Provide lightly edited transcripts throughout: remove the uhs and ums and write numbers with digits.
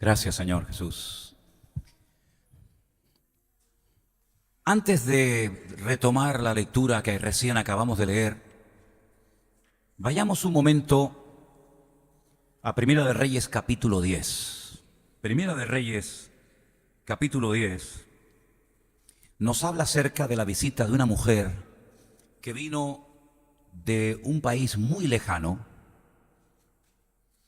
Gracias, Señor Jesús. Antes de retomar la lectura que recién acabamos de leer, vayamos un momento a Primera de Reyes capítulo 10. Primera de Reyes capítulo 10 nos habla acerca de la visita de una mujer que vino de un país muy lejano.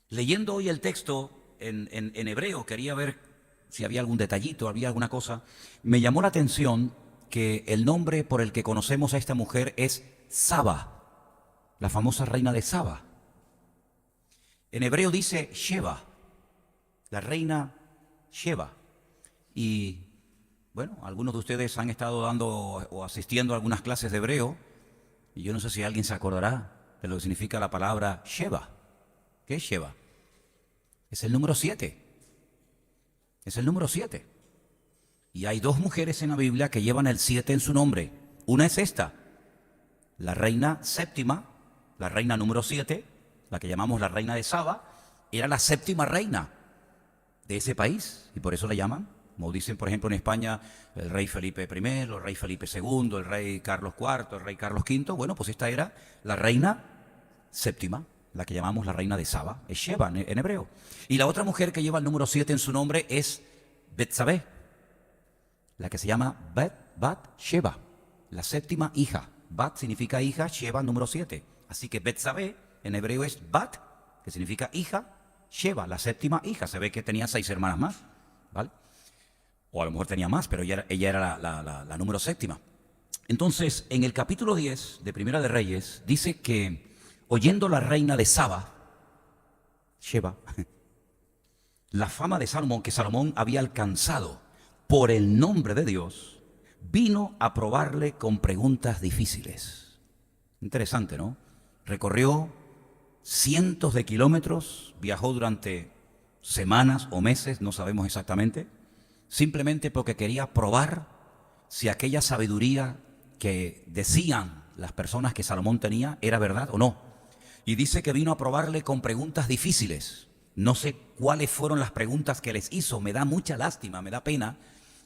Leyendo hoy el texto en hebreo, quería ver si había algún detallito, había alguna cosa. Me llamó la atención que el nombre por el que conocemos a esta mujer es Saba, la famosa reina de Saba. En hebreo dice Sheba, la reina Sheba. Y bueno, algunos de ustedes han estado dando o asistiendo a algunas clases de hebreo, y yo no sé si alguien se acordará de lo que significa la palabra Sheba. ¿Qué es Sheba? Es el número 7. Es el número 7. Y hay dos mujeres en la Biblia que llevan el 7 en su nombre. Una es esta, la reina séptima, la reina número 7, la que llamamos la reina de Saba, era la séptima reina de ese país. Y por eso la llaman, como dicen por ejemplo en España, el rey Felipe I, el rey Felipe II, el rey Carlos IV, el rey Carlos V. Bueno, pues esta era la reina séptima, la que llamamos la reina de Saba, es Sheba en hebreo. Y la otra mujer que lleva el número 7 en su nombre es Betsabé, la que se llama Bat-Sheba, la séptima hija. Bat significa hija, Sheba número 7. Así que Betsabé en hebreo es Bat, que significa hija, Sheba, la séptima hija. Se ve que tenía 6 hermanas más, ¿vale? O a lo mejor tenía más, pero ella era la número séptima. Entonces, en el capítulo 10 de Primera de Reyes, dice que oyendo la reina de Saba, Sheba, la fama de Salomón, que Salomón había alcanzado por el nombre de Dios, vino a probarle con preguntas difíciles. Interesante, ¿no? Recorrió cientos de kilómetros, viajó durante semanas o meses, no sabemos exactamente, simplemente porque quería probar si aquella sabiduría que decían las personas que Salomón tenía era verdad o no. Y dice que vino a probarle con preguntas difíciles. No sé cuáles fueron las preguntas que les hizo. Me da mucha lástima, me da pena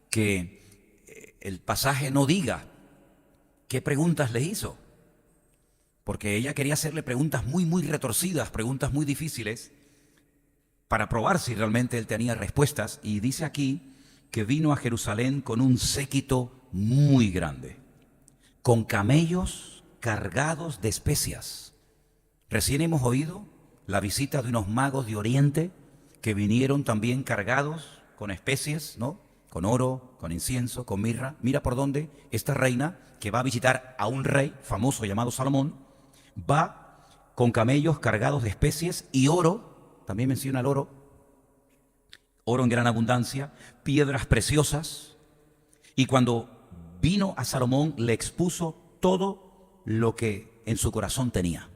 que el pasaje no diga qué preguntas le hizo. Porque ella quería hacerle preguntas muy retorcidas, preguntas muy difíciles, para probar si realmente él tenía respuestas. Y dice aquí que vino a Jerusalén con un séquito muy grande, con camellos cargados de especias. Recién hemos oído la visita de unos magos de Oriente que vinieron también cargados con especies, ¿no? Con oro, con incienso, con mirra. Mira por dónde esta reina, que va a visitar a un rey famoso llamado Salomón, va con camellos cargados de especies y oro, también menciona el oro en gran abundancia, piedras preciosas. Y cuando vino a Salomón le expuso todo lo que en su corazón tenía.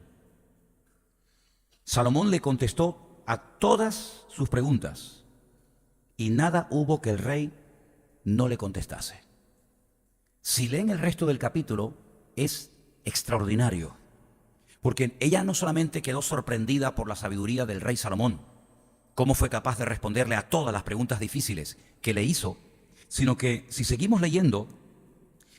Salomón le contestó a todas sus preguntas y nada hubo que el rey no le contestase. Si leen el resto del capítulo, es extraordinario, porque ella no solamente quedó sorprendida por la sabiduría del rey Salomón, cómo fue capaz de responderle a todas las preguntas difíciles que le hizo, sino que si seguimos leyendo,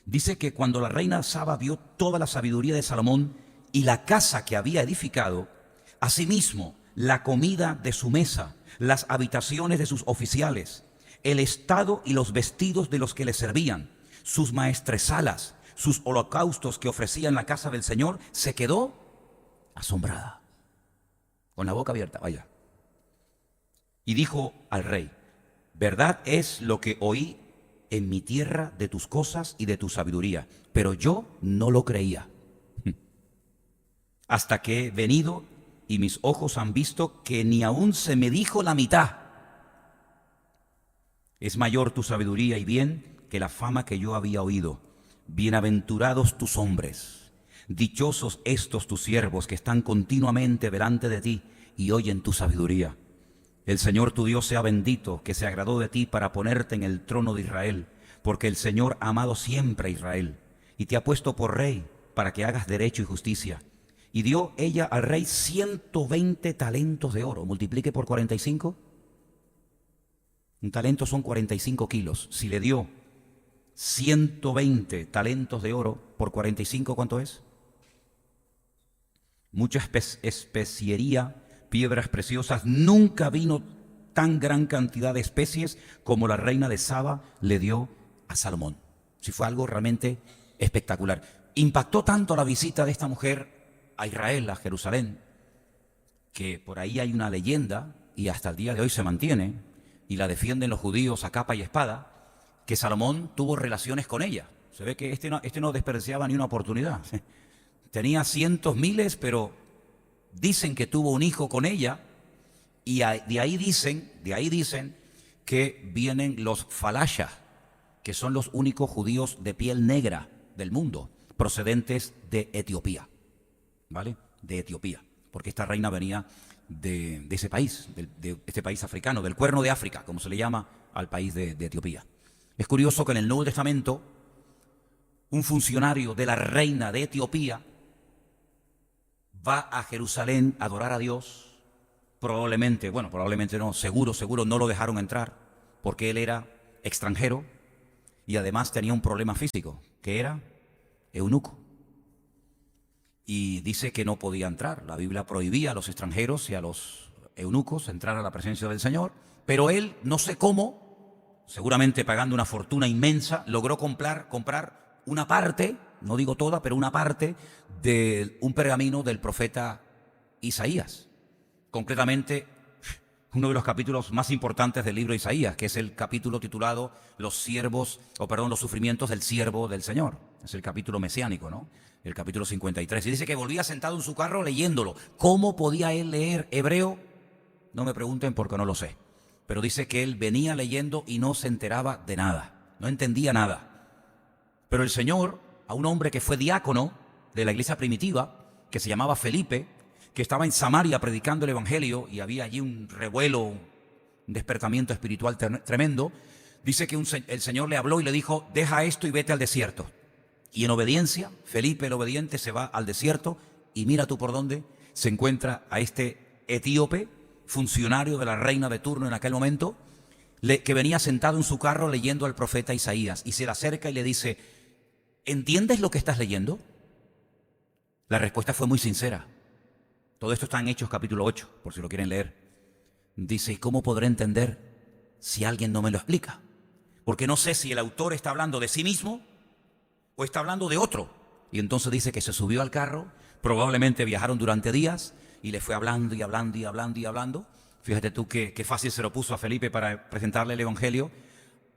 dice que cuando la reina Saba vio toda la sabiduría de Salomón y la casa que había edificado, asimismo la comida de su mesa, las habitaciones de sus oficiales, el estado y los vestidos de los que le servían, sus maestresalas, sus holocaustos que ofrecía en la casa del Señor, se quedó asombrada, con la boca abierta, vaya. Y dijo al rey: verdad es lo que oí en mi tierra de tus cosas y de tu sabiduría, pero yo no lo creía, hasta que he venido y mis ojos han visto que ni aún se me dijo la mitad. Es mayor tu sabiduría y bien que la fama que yo había oído. Bienaventurados tus hombres, dichosos estos tus siervos que están continuamente delante de ti y oyen tu sabiduría. El Señor tu Dios sea bendito, que se agradó de ti para ponerte en el trono de Israel, porque el Señor ha amado siempre a Israel y te ha puesto por rey para que hagas derecho y justicia. Y dio ella al rey 120 talentos de oro. Multiplique por 45. Un talento son 45 kilos. Si le dio 120 talentos de oro por 45, ¿cuánto es? Mucha especiería, piedras preciosas. Nunca vino tan gran cantidad de especies como la reina de Saba le dio a Salomón. Sí, fue algo realmente espectacular. Impactó tanto la visita de esta mujer a Israel, a Jerusalén, que por ahí hay una leyenda, y hasta el día de hoy se mantiene, y la defienden los judíos a capa y espada, que Salomón tuvo relaciones con ella. Se ve que este no desperdiciaba ni una oportunidad. Tenía cientos, miles, pero dicen que tuvo un hijo con ella, y de ahí dicen que vienen los falashas, que son los únicos judíos de piel negra del mundo, procedentes de Etiopía, ¿vale? De Etiopía, porque esta reina venía de ese país, de este país africano, del Cuerno de África, como se le llama al país de Etiopía. Es curioso que en el Nuevo Testamento, un funcionario de la reina de Etiopía va a Jerusalén a adorar a Dios. Probablemente no, seguro no lo dejaron entrar, porque él era extranjero y además tenía un problema físico, que era eunuco. Y dice que no podía entrar. La Biblia prohibía a los extranjeros y a los eunucos entrar a la presencia del Señor, pero él, no sé cómo, seguramente pagando una fortuna inmensa, logró comprar una parte, no digo toda, pero una parte de un pergamino del profeta Isaías. Concretamente, uno de los capítulos más importantes del libro de Isaías, que es el capítulo titulado Los sufrimientos del siervo del Señor. Es el capítulo mesiánico, ¿no? El capítulo 53. Y dice que volvía sentado en su carro leyéndolo. ¿Cómo podía él leer hebreo? No me pregunten porque no lo sé. Pero dice que él venía leyendo y no se enteraba de nada. No entendía nada. Pero el Señor, a un hombre que fue diácono de la iglesia primitiva, que se llamaba Felipe, que estaba en Samaria predicando el evangelio, y había allí un revuelo, un despertamiento espiritual tremendo, dice que el Señor le habló y le dijo: deja esto y vete al desierto. Y en obediencia, Felipe el obediente se va al desierto, y mira tú por dónde se encuentra a este etíope, funcionario de la reina de turno en aquel momento, que venía sentado en su carro leyendo al profeta Isaías, y se le acerca y le dice: ¿entiendes lo que estás leyendo? La respuesta fue muy sincera. Todo esto está en Hechos capítulo 8, por si lo quieren leer. Dice: ¿y cómo podré entender si alguien no me lo explica? Porque no sé si el autor está hablando de sí mismo o está hablando de otro. Y entonces dice que se subió al carro, probablemente viajaron durante días, y le fue hablando y hablando y hablando y hablando. Fíjate tú qué fácil se lo puso a Felipe para presentarle el evangelio.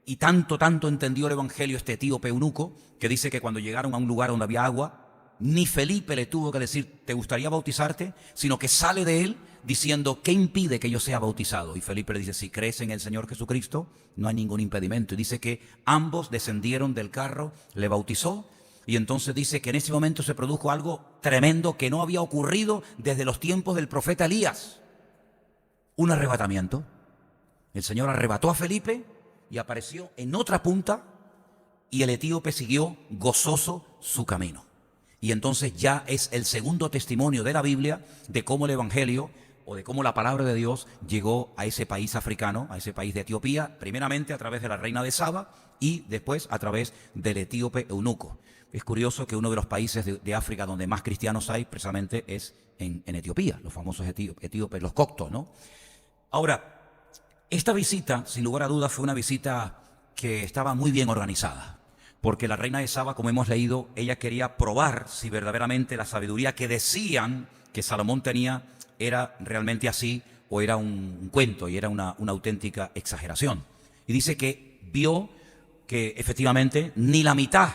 Y tanto entendió el evangelio este etíope eunuco, que dice que cuando llegaron a un lugar donde había agua, ni Felipe le tuvo que decir: ¿te gustaría bautizarte?, sino que sale de él diciendo: ¿qué impide que yo sea bautizado? Y Felipe le dice: si crees en el Señor Jesucristo, no hay ningún impedimento. Y dice que ambos descendieron del carro, le bautizó, y entonces dice que en ese momento se produjo algo tremendo que no había ocurrido desde los tiempos del profeta Elías. Un arrebatamiento. El Señor arrebató a Felipe y apareció en otra punta, y el etíope siguió gozoso su camino. Y entonces ya es el segundo testimonio de la Biblia de cómo el evangelio, o de cómo la palabra de Dios llegó a ese país africano, a ese país de Etiopía, primeramente a través de la reina de Saba y después a través del etíope eunuco. Es curioso que uno de los países de África donde más cristianos hay precisamente es en Etiopía, los famosos etíopes, los coptos, ¿no? Ahora, esta visita, sin lugar a dudas, fue una visita que estaba muy bien organizada. Porque la reina de Saba, como hemos leído, ella quería probar si verdaderamente la sabiduría que decían que Salomón tenía era realmente así, o era un cuento y era una auténtica exageración. Y dice que vio que efectivamente ni la mitad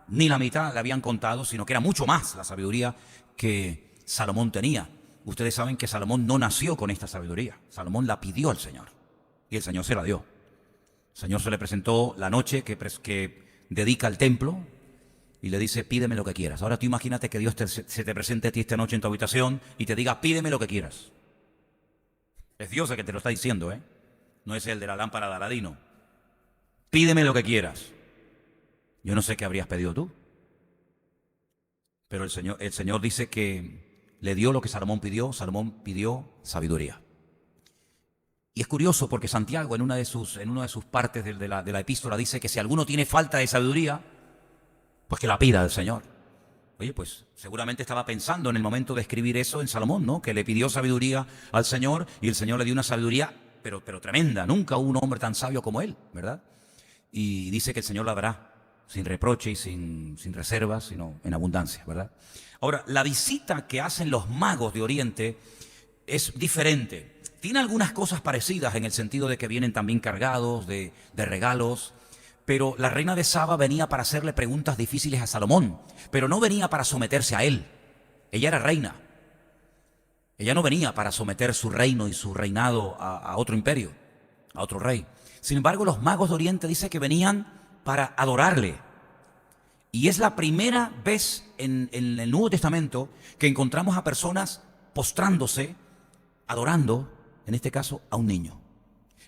le habían contado, sino que era mucho más la sabiduría que Salomón tenía. Ustedes saben que Salomón no nació con esta sabiduría. Salomón la pidió al Señor y el Señor se la dio. El Señor se le presentó la noche que dedica al templo y le dice: pídeme lo que quieras. Ahora tú imagínate que Dios se te presente a ti esta noche en tu habitación y te diga: pídeme lo que quieras. Es Dios el que te lo está diciendo, ¿eh? No es el de la lámpara de Aladino. Pídeme lo que quieras. Yo no sé qué habrías pedido tú, pero el Señor dice que le dio lo que Salomón pidió. Salomón pidió sabiduría. Y es curioso porque Santiago en una de sus partes de la epístola dice que si alguno tiene falta de sabiduría, pues que la pida al Señor. Oye, pues seguramente estaba pensando en el momento de escribir eso en Salomón, ¿no? Que le pidió sabiduría al Señor y el Señor le dio una sabiduría, pero tremenda. Nunca hubo un hombre tan sabio como él, ¿verdad? Y dice que el Señor la dará sin reproche y sin reservas, sino en abundancia, ¿verdad? Ahora, la visita que hacen los magos de Oriente es diferente. Tiene algunas cosas parecidas en el sentido de que vienen también cargados de regalos, pero la reina de Saba venía para hacerle preguntas difíciles a Salomón, pero no venía para someterse a él. Ella era reina. Ella no venía para someter su reino y su reinado a otro imperio, a otro rey. Sin embargo, los magos de Oriente dicen que venían para adorarle. Y es la primera vez en el Nuevo Testamento que encontramos a personas postrándose, adorando, en este caso, a un niño.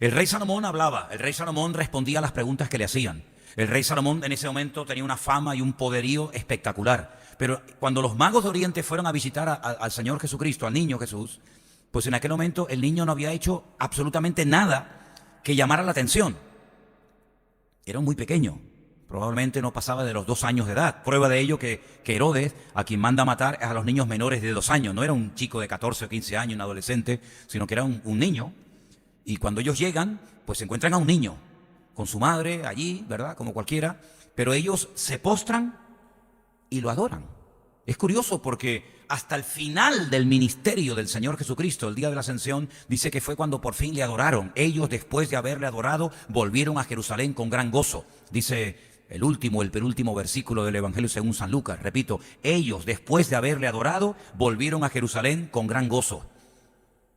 El rey Salomón hablaba, el rey Salomón respondía a las preguntas que le hacían. El rey Salomón en ese momento tenía una fama y un poderío espectacular. Pero cuando los magos de Oriente fueron a visitar al Señor Jesucristo, al niño Jesús, pues en aquel momento el niño no había hecho absolutamente nada que llamara la atención. Era muy pequeño, probablemente no pasaba de los 2 años de edad. Prueba de ello que Herodes, a quien manda a matar, es a los niños menores de 2 años. No era un chico de 14 o 15 años, un adolescente, sino que era un niño. Y cuando ellos llegan, pues se encuentran a un niño, con su madre allí, ¿verdad? Como cualquiera. Pero ellos se postran y lo adoran. Es curioso porque hasta el final del ministerio del Señor Jesucristo, el día de la Ascensión, dice que fue cuando por fin le adoraron. Ellos, después de haberle adorado, volvieron a Jerusalén con gran gozo. Dice el penúltimo versículo del Evangelio según San Lucas. Repito, ellos, después de haberle adorado, volvieron a Jerusalén con gran gozo.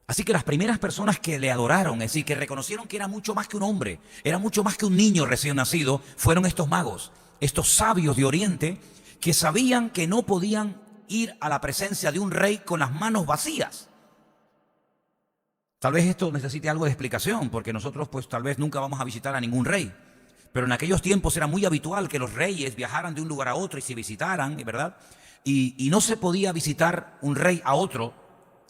Así que las primeras personas que le adoraron, es decir, que reconocieron que era mucho más que un hombre, era mucho más que un niño recién nacido, fueron estos magos, estos sabios de Oriente, que sabían que no podían ir a la presencia de un rey con las manos vacías. Tal vez esto necesite algo de explicación, porque nosotros pues tal vez nunca vamos a visitar a ningún rey. Pero en aquellos tiempos era muy habitual que los reyes viajaran de un lugar a otro y se visitaran, ¿verdad? Y no se podía visitar un rey a otro,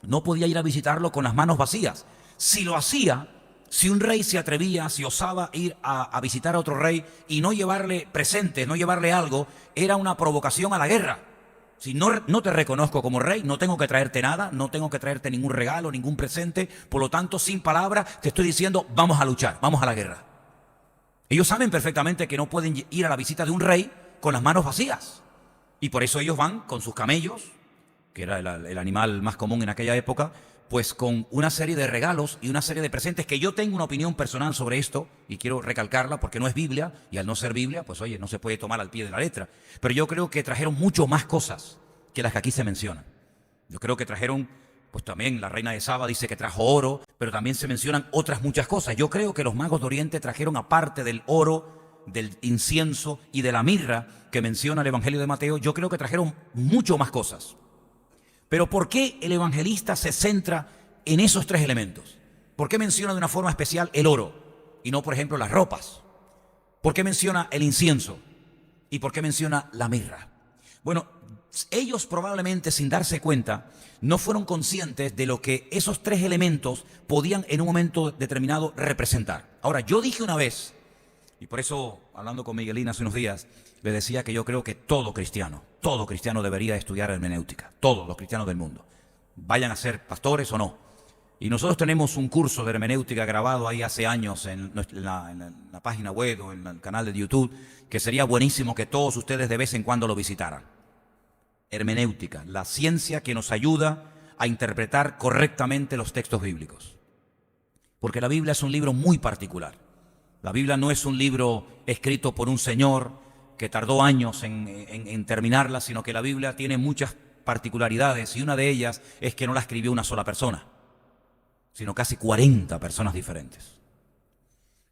no podía ir a visitarlo con las manos vacías. Si lo hacía, si un rey se atrevía, si osaba ir a visitar a otro rey y no llevarle presentes, no llevarle algo, era una provocación a la guerra. Si no te reconozco como rey, no tengo que traerte nada, no tengo que traerte ningún regalo, ningún presente. Por lo tanto, sin palabras, te estoy diciendo, vamos a luchar, vamos a la guerra. Ellos saben perfectamente que no pueden ir a la visita de un rey con las manos vacías. Y por eso ellos van con sus camellos, que era el animal más común en aquella época, pues con una serie de regalos y una serie de presentes, que yo tengo una opinión personal sobre esto y quiero recalcarla porque no es Biblia, y al no ser Biblia, pues oye, no se puede tomar al pie de la letra. Pero yo creo que trajeron mucho más cosas que las que aquí se mencionan. Yo creo que trajeron, pues también la reina de Saba dice que trajo oro, pero también se mencionan otras muchas cosas. Yo creo que los magos de Oriente trajeron, aparte del oro, del incienso y de la mirra que menciona el Evangelio de Mateo, yo creo que trajeron mucho más cosas. Pero ¿por qué el evangelista se centra en esos 3 elementos? ¿Por qué menciona de una forma especial el oro y no, por ejemplo, las ropas? ¿Por qué menciona el incienso? ¿Y por qué menciona la mirra? Bueno, ellos probablemente, sin darse cuenta, no fueron conscientes de lo que esos 3 elementos podían en un momento determinado representar. Ahora, yo dije una vez, y por eso, hablando con Miguelina hace unos días, le decía que yo creo que todo cristiano debería estudiar hermenéutica. Todos los cristianos del mundo, vayan a ser pastores o no. Y nosotros tenemos un curso de hermenéutica grabado ahí hace años en la página web o en el canal de YouTube, que sería buenísimo que todos ustedes de vez en cuando lo visitaran. Hermenéutica, la ciencia que nos ayuda a interpretar correctamente los textos bíblicos. Porque la Biblia es un libro muy particular. La Biblia no es un libro escrito por un señor que tardó años en terminarla, sino que la Biblia tiene muchas particularidades, y una de ellas es que no la escribió una sola persona, sino casi 40 personas diferentes.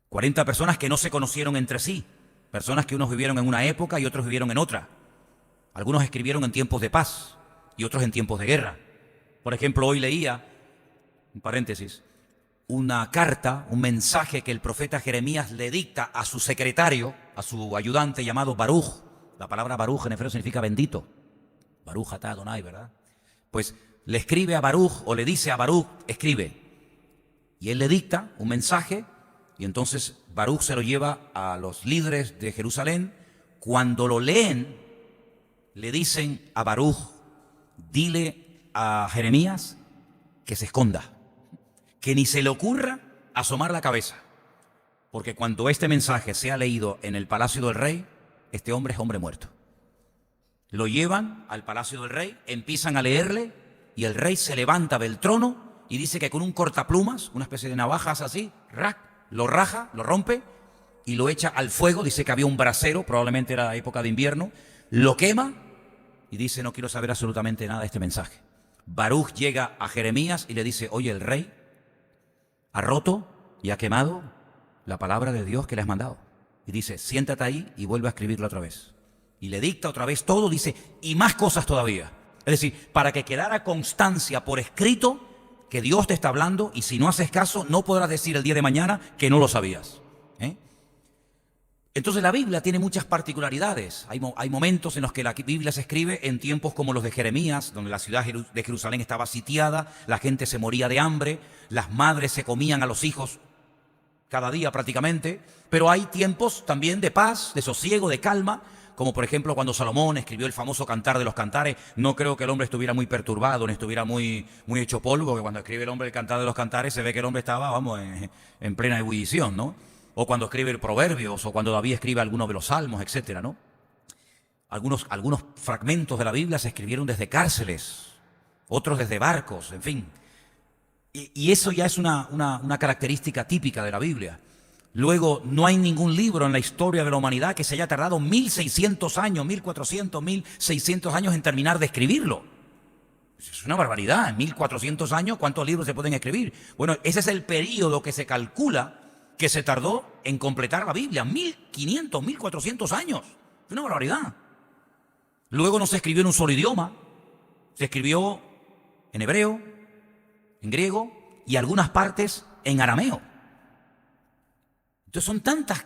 40 personas que no se conocieron entre sí, personas que unos vivieron en una época y otros vivieron en otra. Algunos escribieron en tiempos de paz y otros en tiempos de guerra. Por ejemplo, hoy leía, en paréntesis, una carta, un mensaje que el profeta Jeremías le dicta a su secretario, a su ayudante llamado Baruch. La palabra Baruch en hebreo significa bendito. Baruch atah Adonai, ¿verdad? Pues le escribe a Baruch, o le dice a Baruch, escribe. Y él le dicta un mensaje y entonces Baruch se lo lleva a los líderes de Jerusalén. Cuando lo leen, le dicen a Baruch, dile a Jeremías que se esconda, que ni se le ocurra asomar la cabeza, porque cuando este mensaje sea leído en el palacio del rey, este hombre es hombre muerto. Lo llevan al palacio del rey, empiezan a leerle y el rey se levanta del trono y dice que con un cortaplumas, una especie de navajas así, lo raja, lo rompe y lo echa al fuego. Dice que había un brasero, probablemente era época de invierno, lo quema y dice: no quiero saber absolutamente nada de este mensaje. Baruch llega a Jeremías y le dice: oye, el rey ha roto y ha quemado la palabra de Dios que le has mandado. Y dice: siéntate ahí y vuelve a escribirlo otra vez. Y le dicta otra vez todo, dice, y más cosas todavía. Es decir, para que quedara constancia por escrito que Dios te está hablando, y si no haces caso, no podrás decir el día de mañana que no lo sabías. Entonces la Biblia tiene muchas particularidades. Hay momentos en los que la Biblia se escribe en tiempos como los de Jeremías, donde la ciudad de Jerusalén estaba sitiada, la gente se moría de hambre, las madres se comían a los hijos cada día prácticamente, pero hay tiempos también de paz, de sosiego, de calma, como por ejemplo cuando Salomón escribió el famoso Cantar de los Cantares. No creo que el hombre estuviera muy perturbado, ni estuviera muy hecho polvo, porque cuando escribe el hombre el Cantar de los Cantares se ve que el hombre estaba, en plena ebullición, ¿no? O cuando escribe el Proverbios, o cuando David escribe algunos de los Salmos, etcétera, ¿no? Algunos fragmentos de la Biblia se escribieron desde cárceles, otros desde barcos, en fin. Y eso ya es una característica típica de la Biblia. Luego, no hay ningún libro en la historia de la humanidad que se haya tardado 1600 años, 1400, 1600 años en terminar de escribirlo. Es una barbaridad. En 1400 años, ¿cuántos libros se pueden escribir? Bueno, ese es el periodo que se calcula que se tardó en completar la Biblia. 1500, 1400 años. Es una barbaridad. Luego no se escribió en un solo idioma. Se escribió en hebreo, en griego y algunas partes en arameo. Entonces son tantas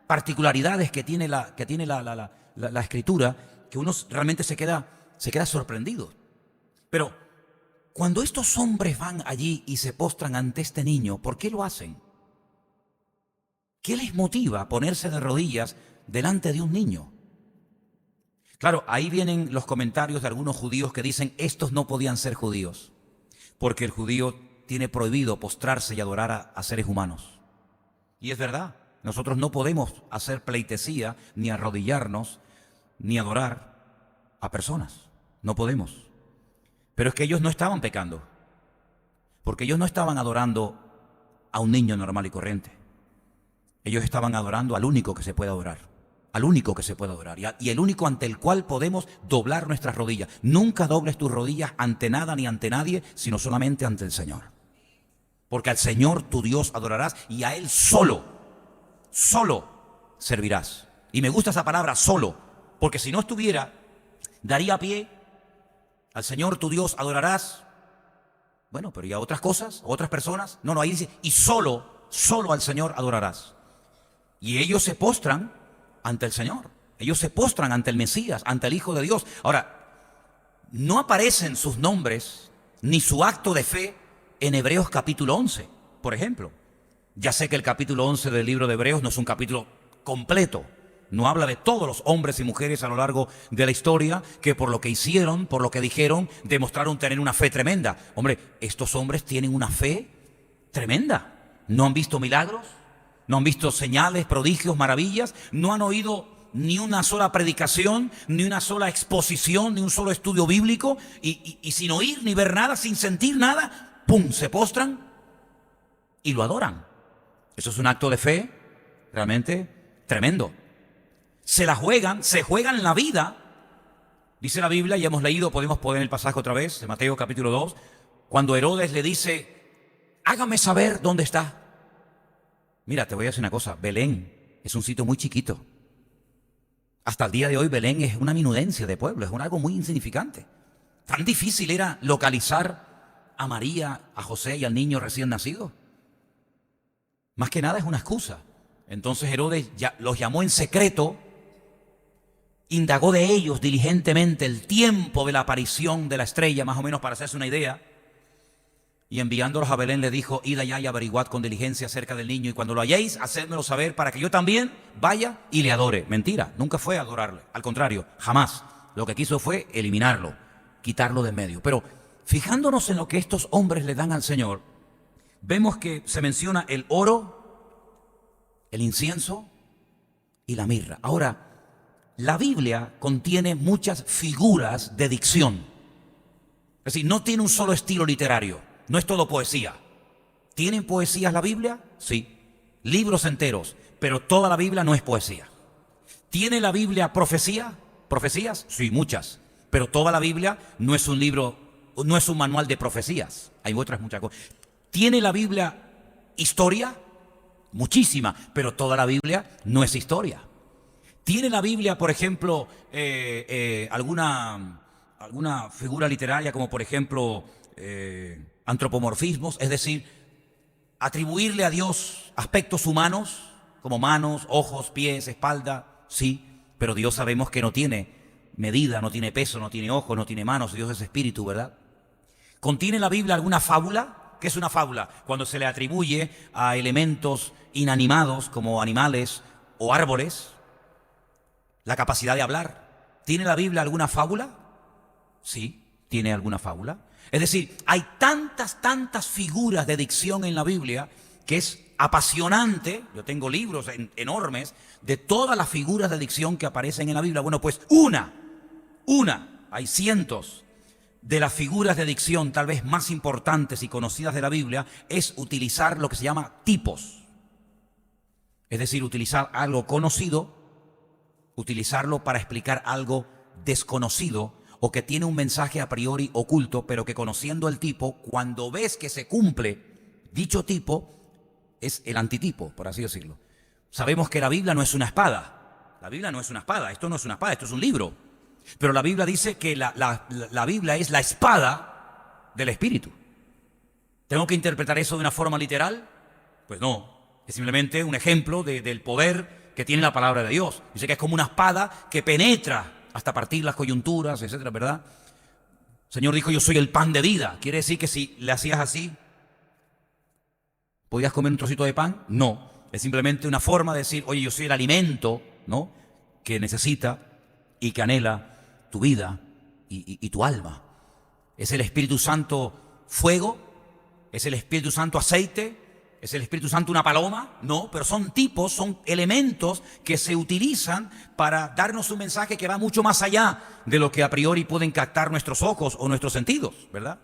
particularidades que tiene la escritura que uno realmente se queda sorprendido. Pero cuando estos hombres van allí y se postran ante este niño, ¿por qué lo hacen? ¿Qué les motiva a ponerse de rodillas delante de un niño? Claro, ahí vienen los comentarios de algunos judíos que dicen: estos no podían ser judíos, porque el judío tiene prohibido postrarse y adorar a seres humanos. Y es verdad, nosotros no podemos hacer pleitesía, ni arrodillarnos, ni adorar a personas. No podemos. Pero es que ellos no estaban pecando, porque ellos no estaban adorando a un niño normal y corriente. Ellos estaban adorando al único que se puede adorar, al único que se puede adorar, y el único ante el cual podemos doblar nuestras rodillas. Nunca dobles tus rodillas ante nada ni ante nadie, sino solamente ante el Señor. Porque al Señor tu Dios adorarás y a Él solo servirás. Y me gusta esa palabra solo, porque si no estuviera, daría pie: al Señor tu Dios adorarás. Bueno, pero ¿y a otras cosas? ¿A otras personas? No, ahí dice: y solo al Señor adorarás. Y ellos se postran ante el Señor. Ellos se postran ante el Mesías, ante el Hijo de Dios. Ahora, no aparecen sus nombres ni su acto de fe en Hebreos capítulo 11, por ejemplo. Ya sé que el capítulo 11 del libro de Hebreos no es un capítulo completo. No habla de todos los hombres y mujeres a lo largo de la historia que por lo que hicieron, por lo que dijeron, demostraron tener una fe tremenda. Hombre, estos hombres tienen una fe tremenda. No han visto milagros, no han visto señales, prodigios, maravillas, no han oído ni una sola predicación, ni una sola exposición, ni un solo estudio bíblico, y sin oír ni ver nada, sin sentir nada, ¡pum!, se postran y lo adoran. Eso es un acto de fe realmente tremendo. Se juegan la vida. Dice la Biblia, y hemos leído, podemos poner el pasaje otra vez, de Mateo capítulo 2, cuando Herodes le dice: hágame saber dónde está. Mira, te voy a decir una cosa, Belén es un sitio muy chiquito. Hasta el día de hoy Belén es una minudencia de pueblo, es algo muy insignificante. Tan difícil era localizar a María, a José y al niño recién nacido. Más que nada es una excusa. Entonces Herodes los llamó en secreto, indagó de ellos diligentemente el tiempo de la aparición de la estrella, más o menos para hacerse una idea, Y enviándolos a Belén le dijo: id allá y averiguad con diligencia acerca del niño, y cuando lo halléis, hacedmelo saber para que yo también vaya y le adore. Mentira, nunca fue a adorarle. Al contrario, jamás. Lo que quiso fue eliminarlo, quitarlo de en medio. Pero fijándonos en lo que estos hombres le dan al Señor, vemos que se menciona el oro, el incienso y la mirra. Ahora, la Biblia contiene muchas figuras de dicción. Es decir, no tiene un solo estilo literario. No es todo poesía. ¿Tienen poesías la Biblia? Sí. Libros enteros, pero toda la Biblia no es poesía. ¿Tiene la Biblia profecía? ¿Profecías? Sí, muchas. Pero toda la Biblia no es un libro, no es un manual de profecías. Hay otras muchas cosas. ¿Tiene la Biblia historia? Muchísima, pero toda la Biblia no es historia. ¿Tiene la Biblia, por ejemplo, alguna figura literaria como, por ejemplo, antropomorfismos? Es decir, atribuirle a Dios aspectos humanos, como manos, ojos, pies, espalda, sí, pero Dios sabemos que no tiene medida, no tiene peso, no tiene ojos, no tiene manos. Dios es espíritu, ¿verdad? ¿Contiene la Biblia alguna fábula? ¿Qué es una fábula? Cuando se le atribuye a elementos inanimados como animales o árboles la capacidad de hablar. ¿Tiene la Biblia alguna fábula? Sí, tiene alguna fábula. Es decir, hay tantas figuras de dicción en la Biblia que es apasionante. Yo tengo libros enormes de todas las figuras de dicción que aparecen en la Biblia. Bueno, pues hay cientos de las figuras de dicción tal vez más importantes y conocidas de la Biblia es utilizar lo que se llama tipos. Es decir, utilizar algo conocido, utilizarlo para explicar algo desconocido o que tiene un mensaje a priori oculto, pero que conociendo el tipo, cuando ves que se cumple dicho tipo, es el antitipo, por así decirlo. Sabemos que la Biblia no es una espada. La Biblia no es una espada. Esto no es una espada, esto es un libro. Pero la Biblia dice que la Biblia es la espada del Espíritu. ¿Tengo que interpretar eso de una forma literal? Pues no. Es simplemente un ejemplo del poder que tiene la palabra de Dios. Dice que es como una espada que penetra hasta partir las coyunturas, etcétera, ¿verdad? El Señor dijo: yo soy el pan de vida. ¿Quiere decir que si le hacías así, podías comer un trocito de pan? No. Es simplemente una forma de decir: oye, yo soy el alimento, ¿no?, que necesita y que anhela tu vida y tu alma. ¿Es el Espíritu Santo fuego? ¿Es el Espíritu Santo aceite? ¿Es el Espíritu Santo una paloma? No, pero son tipos, son elementos que se utilizan para darnos un mensaje que va mucho más allá de lo que a priori pueden captar nuestros ojos o nuestros sentidos, ¿verdad?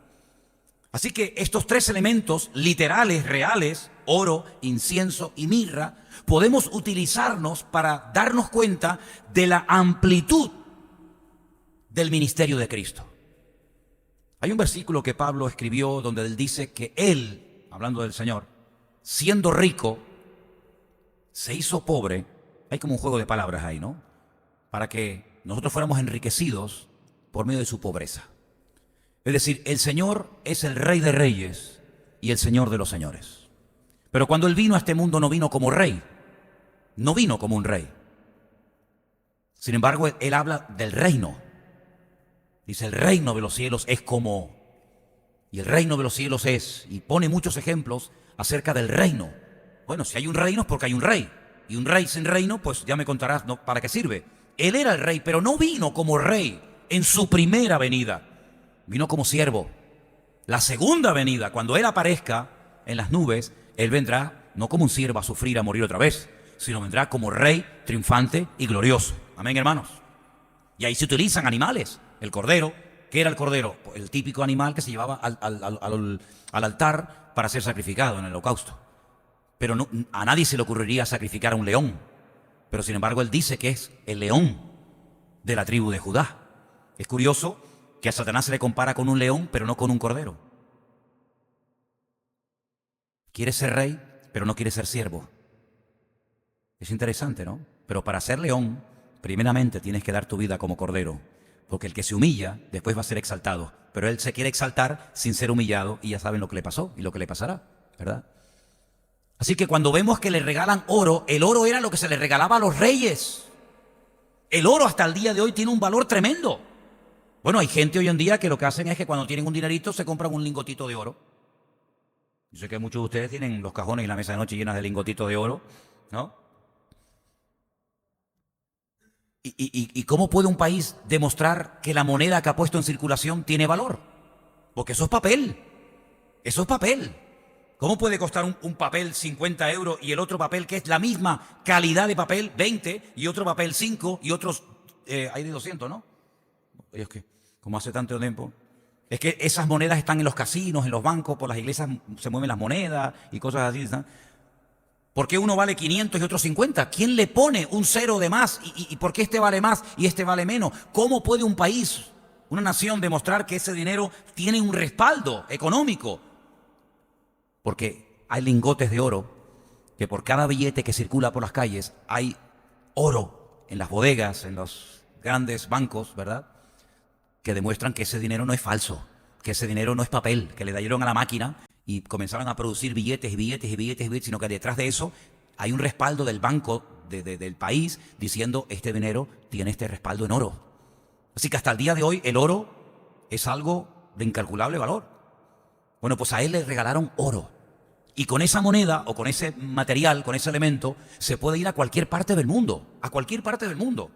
Así que estos tres elementos literales, reales, oro, incienso y mirra, podemos utilizarnos para darnos cuenta de la amplitud del ministerio de Cristo. Hay un versículo que Pablo escribió donde él dice que él, hablando del Señor, siendo rico, se hizo pobre. Hay como un juego de palabras ahí, ¿no? Para que nosotros fuéramos enriquecidos por medio de su pobreza. Es decir, el Señor es el Rey de Reyes y el Señor de los Señores. Pero cuando Él vino a este mundo no vino como rey, no vino como un rey. Sin embargo, Él habla del reino. Dice: el reino de los cielos es como, y el reino de los cielos es, y pone muchos ejemplos acerca del reino. Bueno, si hay un reino es porque hay un rey, y un rey sin reino, pues ya me contarás, ¿no?, para qué sirve. Él era el rey, pero no vino como rey en su primera venida, vino como siervo. La segunda venida, cuando Él aparezca en las nubes, Él vendrá no como un siervo a sufrir, a morir otra vez, sino vendrá como rey triunfante y glorioso. Amén, hermanos. Y ahí se utilizan animales. El cordero, ¿qué era el cordero? El típico animal que se llevaba al altar para ser sacrificado en el holocausto. Pero no, a nadie se le ocurriría sacrificar a un león. Pero sin embargo Él dice que es el león de la tribu de Judá. Es curioso que a Satanás se le compara con un león, pero no con un cordero. Quiere ser rey, pero no quiere ser siervo. Es interesante, ¿no? Pero para ser león, primeramente tienes que dar tu vida como cordero. Porque el que se humilla, después va a ser exaltado. Pero él se quiere exaltar sin ser humillado, y ya saben lo que le pasó y lo que le pasará, ¿verdad? Así que cuando vemos que le regalan oro, el oro era lo que se le regalaba a los reyes. El oro hasta el día de hoy tiene un valor tremendo. Bueno, hay gente hoy en día que lo que hacen es que cuando tienen un dinerito se compran un lingotito de oro. Yo sé que muchos de ustedes tienen los cajones y la mesa de noche llenas de lingotitos de oro, ¿no? ¿Y cómo puede un país demostrar que la moneda que ha puesto en circulación tiene valor? Porque eso es papel. Eso es papel. ¿Cómo puede costar un papel 50 euros y el otro papel que es la misma calidad de papel 20 y otro papel 5 y otros hay de 200, ¿no? Es que, como hace tanto tiempo. Es que esas monedas están en los casinos, en los bancos, por las iglesias se mueven las monedas y cosas así, ¿no? ¿Por qué uno vale 500 y otro 50? ¿Quién le pone un cero de más? ¿Y por qué este vale más y este vale menos? ¿Cómo puede un país, una nación, demostrar que ese dinero tiene un respaldo económico? Porque hay lingotes de oro que por cada billete que circula por las calles hay oro en las bodegas, en los grandes bancos, ¿verdad? Que demuestran que ese dinero no es falso, que ese dinero no es papel, que le dieron a la máquina y comenzaron a producir billetes y billetes y billetes y billetes, sino que detrás de eso hay un respaldo del banco del país diciendo este dinero tiene este respaldo en oro. Así que hasta el día de hoy el oro es algo de incalculable valor. Bueno, pues a él le regalaron oro. Y con esa moneda o con ese material, con ese elemento, se puede ir a cualquier parte del mundo, a cualquier parte del mundo.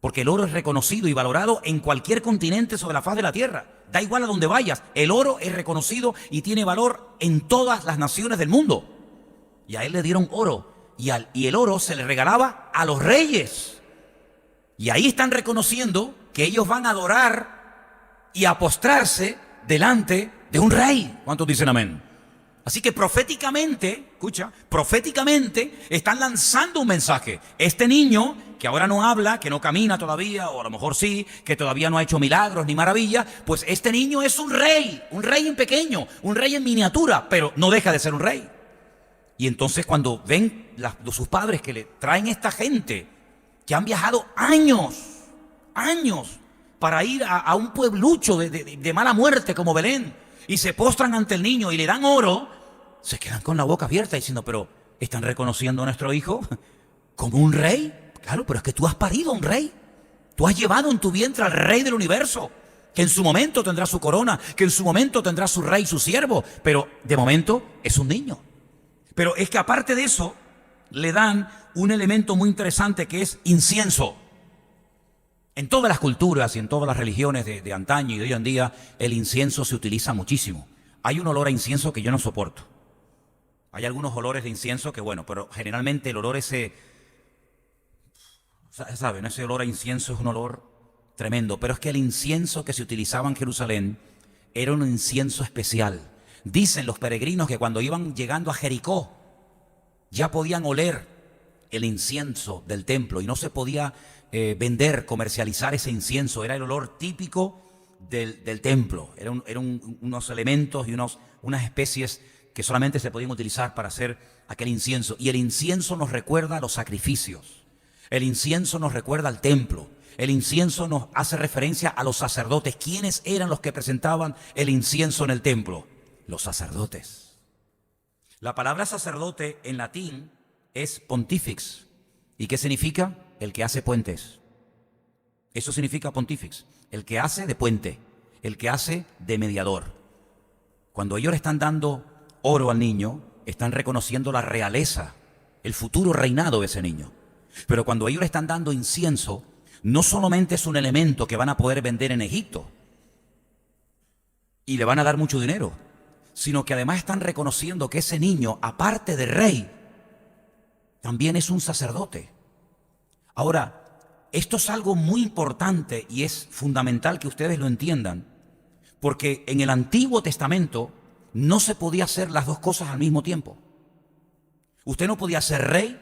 Porque el oro es reconocido y valorado en cualquier continente sobre la faz de la tierra. Da igual a donde vayas, el oro es reconocido y tiene valor en todas las naciones del mundo. Y a él le dieron oro. Y el oro se le regalaba a los reyes. Y ahí están reconociendo que ellos van a adorar y a postrarse delante de un rey. ¿Cuántos dicen amén? Así que proféticamente, escucha, proféticamente están lanzando un mensaje. Este niño, que ahora no habla, que no camina todavía, o a lo mejor sí, que todavía no ha hecho milagros ni maravillas, pues este niño es un rey en pequeño, un rey en miniatura, pero no deja de ser un rey. Y entonces cuando ven sus padres que le traen esta gente, que han viajado años, para ir a un pueblucho de mala muerte como Belén, y se postran ante el niño y le dan oro, se quedan con la boca abierta diciendo, pero ¿están reconociendo a nuestro hijo como un rey? Claro, pero es que tú has parido a un rey. Tú has llevado en tu vientre al rey del universo, que en su momento tendrá su corona, que en su momento tendrá su rey, su siervo, pero de momento es un niño. Pero es que aparte de eso, le dan un elemento muy interesante que es incienso. En todas las culturas y en todas las religiones de antaño y de hoy en día, el incienso se utiliza muchísimo. Hay un olor a incienso que yo no soporto. Hay algunos olores de incienso que, bueno, pero generalmente el olor ese, ¿saben? Ese olor a incienso es un olor tremendo. Pero es que el incienso que se utilizaba en Jerusalén era un incienso especial. Dicen los peregrinos que cuando iban llegando a Jericó, ya podían oler el incienso del templo y no se podía vender, comercializar ese incienso. Era el olor típico del templo. Eran unos elementos y unas especies que solamente se podían utilizar para hacer aquel incienso. Y el incienso nos recuerda a los sacrificios. El incienso nos recuerda al templo. El incienso nos hace referencia a los sacerdotes. ¿Quiénes eran los que presentaban el incienso en el templo? Los sacerdotes. La palabra sacerdote en latín es pontifex. ¿Y qué significa? El que hace puentes. Eso significa pontifex. El que hace de puente. El que hace de mediador. Cuando ellos le están dando oro al niño, están reconociendo la realeza, el futuro reinado de ese niño. Pero cuando ellos le están dando incienso, no solamente es un elemento que van a poder vender en Egipto y le van a dar mucho dinero, sino que además están reconociendo que ese niño, aparte de rey, también es un sacerdote. Ahora, esto es algo muy importante y es fundamental que ustedes lo entiendan, porque en el Antiguo Testamento no se podía hacer las dos cosas al mismo tiempo. Usted no podía ser rey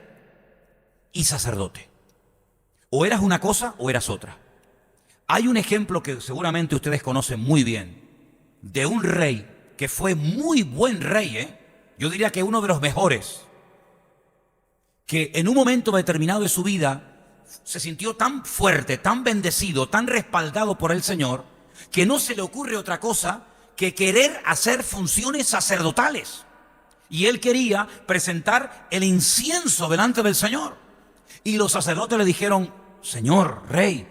y sacerdote. O eras una cosa o eras otra. Hay un ejemplo que seguramente ustedes conocen muy bien, de un rey que fue muy buen rey, yo diría que uno de los mejores, que en un momento determinado de su vida se sintió tan fuerte, tan bendecido, tan respaldado por el Señor, que no se le ocurre otra cosa que querer hacer funciones sacerdotales. Y él quería presentar el incienso delante del Señor. Y los sacerdotes le dijeron, Señor, rey,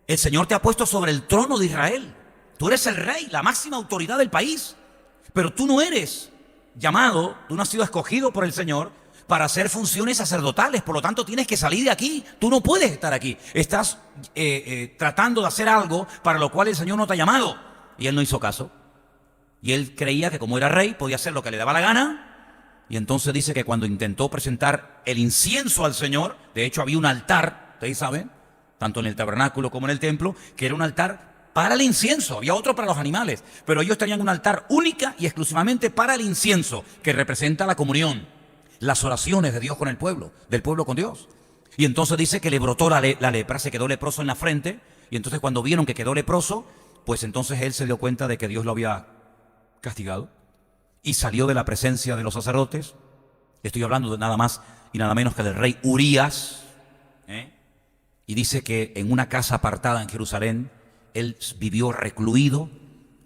el Señor te ha puesto sobre el trono de Israel. Tú eres el rey, la máxima autoridad del país. Pero tú no eres llamado, tú no has sido escogido por el Señor para hacer funciones sacerdotales. Por lo tanto, tienes que salir de aquí. Tú no puedes estar aquí. Estás tratando de hacer algo para lo cual el Señor no te ha llamado. Y él no hizo caso. Y él creía que como era rey, podía hacer lo que le daba la gana. Y entonces dice que cuando intentó presentar el incienso al Señor, de hecho había un altar, ustedes saben, tanto en el tabernáculo como en el templo, que era un altar para el incienso. Había otro para los animales, pero ellos tenían un altar única y exclusivamente para el incienso, que representa la comunión, las oraciones de Dios con el pueblo, del pueblo con Dios. Y entonces dice que le brotó la lepra, se quedó leproso en la frente, y entonces cuando vieron que quedó leproso, pues entonces él se dio cuenta de que Dios lo había castigado y salió de la presencia de los sacerdotes. Estoy hablando de nada más y nada menos que del rey Urías, y dice que en una casa apartada en Jerusalén él vivió recluido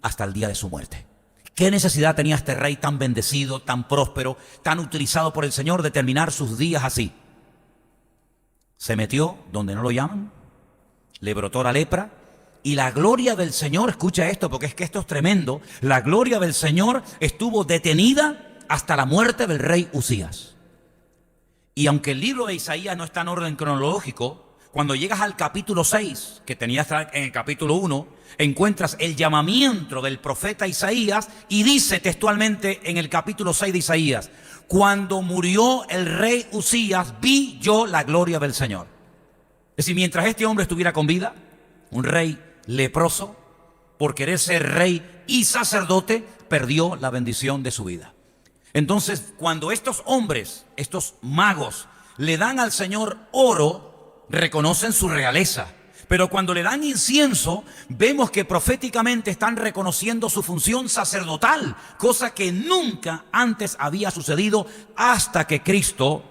hasta el día de su muerte. ¿Qué necesidad tenía este rey tan bendecido, tan próspero, tan utilizado por el Señor de terminar sus días así? Se metió donde no lo llaman, le brotó la lepra, y la gloria del Señor, escucha esto porque es que esto es tremendo, la gloria del Señor estuvo detenida hasta la muerte del rey Usías. Y aunque el libro de Isaías no está en orden cronológico, cuando llegas al capítulo 6, que tenías en el capítulo 1, encuentras el llamamiento del profeta Isaías y dice textualmente en el capítulo 6 de Isaías: cuando murió el rey Usías, vi yo la gloria del Señor. Es decir, mientras este hombre estuviera con vida, un rey leproso, por querer ser rey y sacerdote, perdió la bendición de su vida. Entonces, cuando estos hombres, estos magos, le dan al Señor oro, reconocen su realeza. Pero cuando le dan incienso, vemos que proféticamente están reconociendo su función sacerdotal, cosa que nunca antes había sucedido hasta que Cristo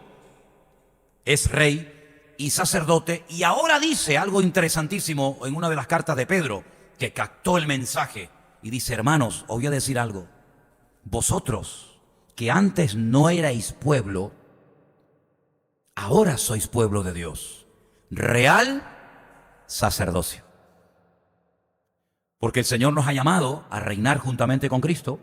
es rey y sacerdote. Y ahora dice algo interesantísimo en una de las cartas de Pedro, que captó el mensaje, y dice: hermanos, os voy a decir algo. Vosotros, que antes no erais pueblo, ahora sois pueblo de Dios, real sacerdocio. Porque el Señor nos ha llamado a reinar juntamente con Cristo,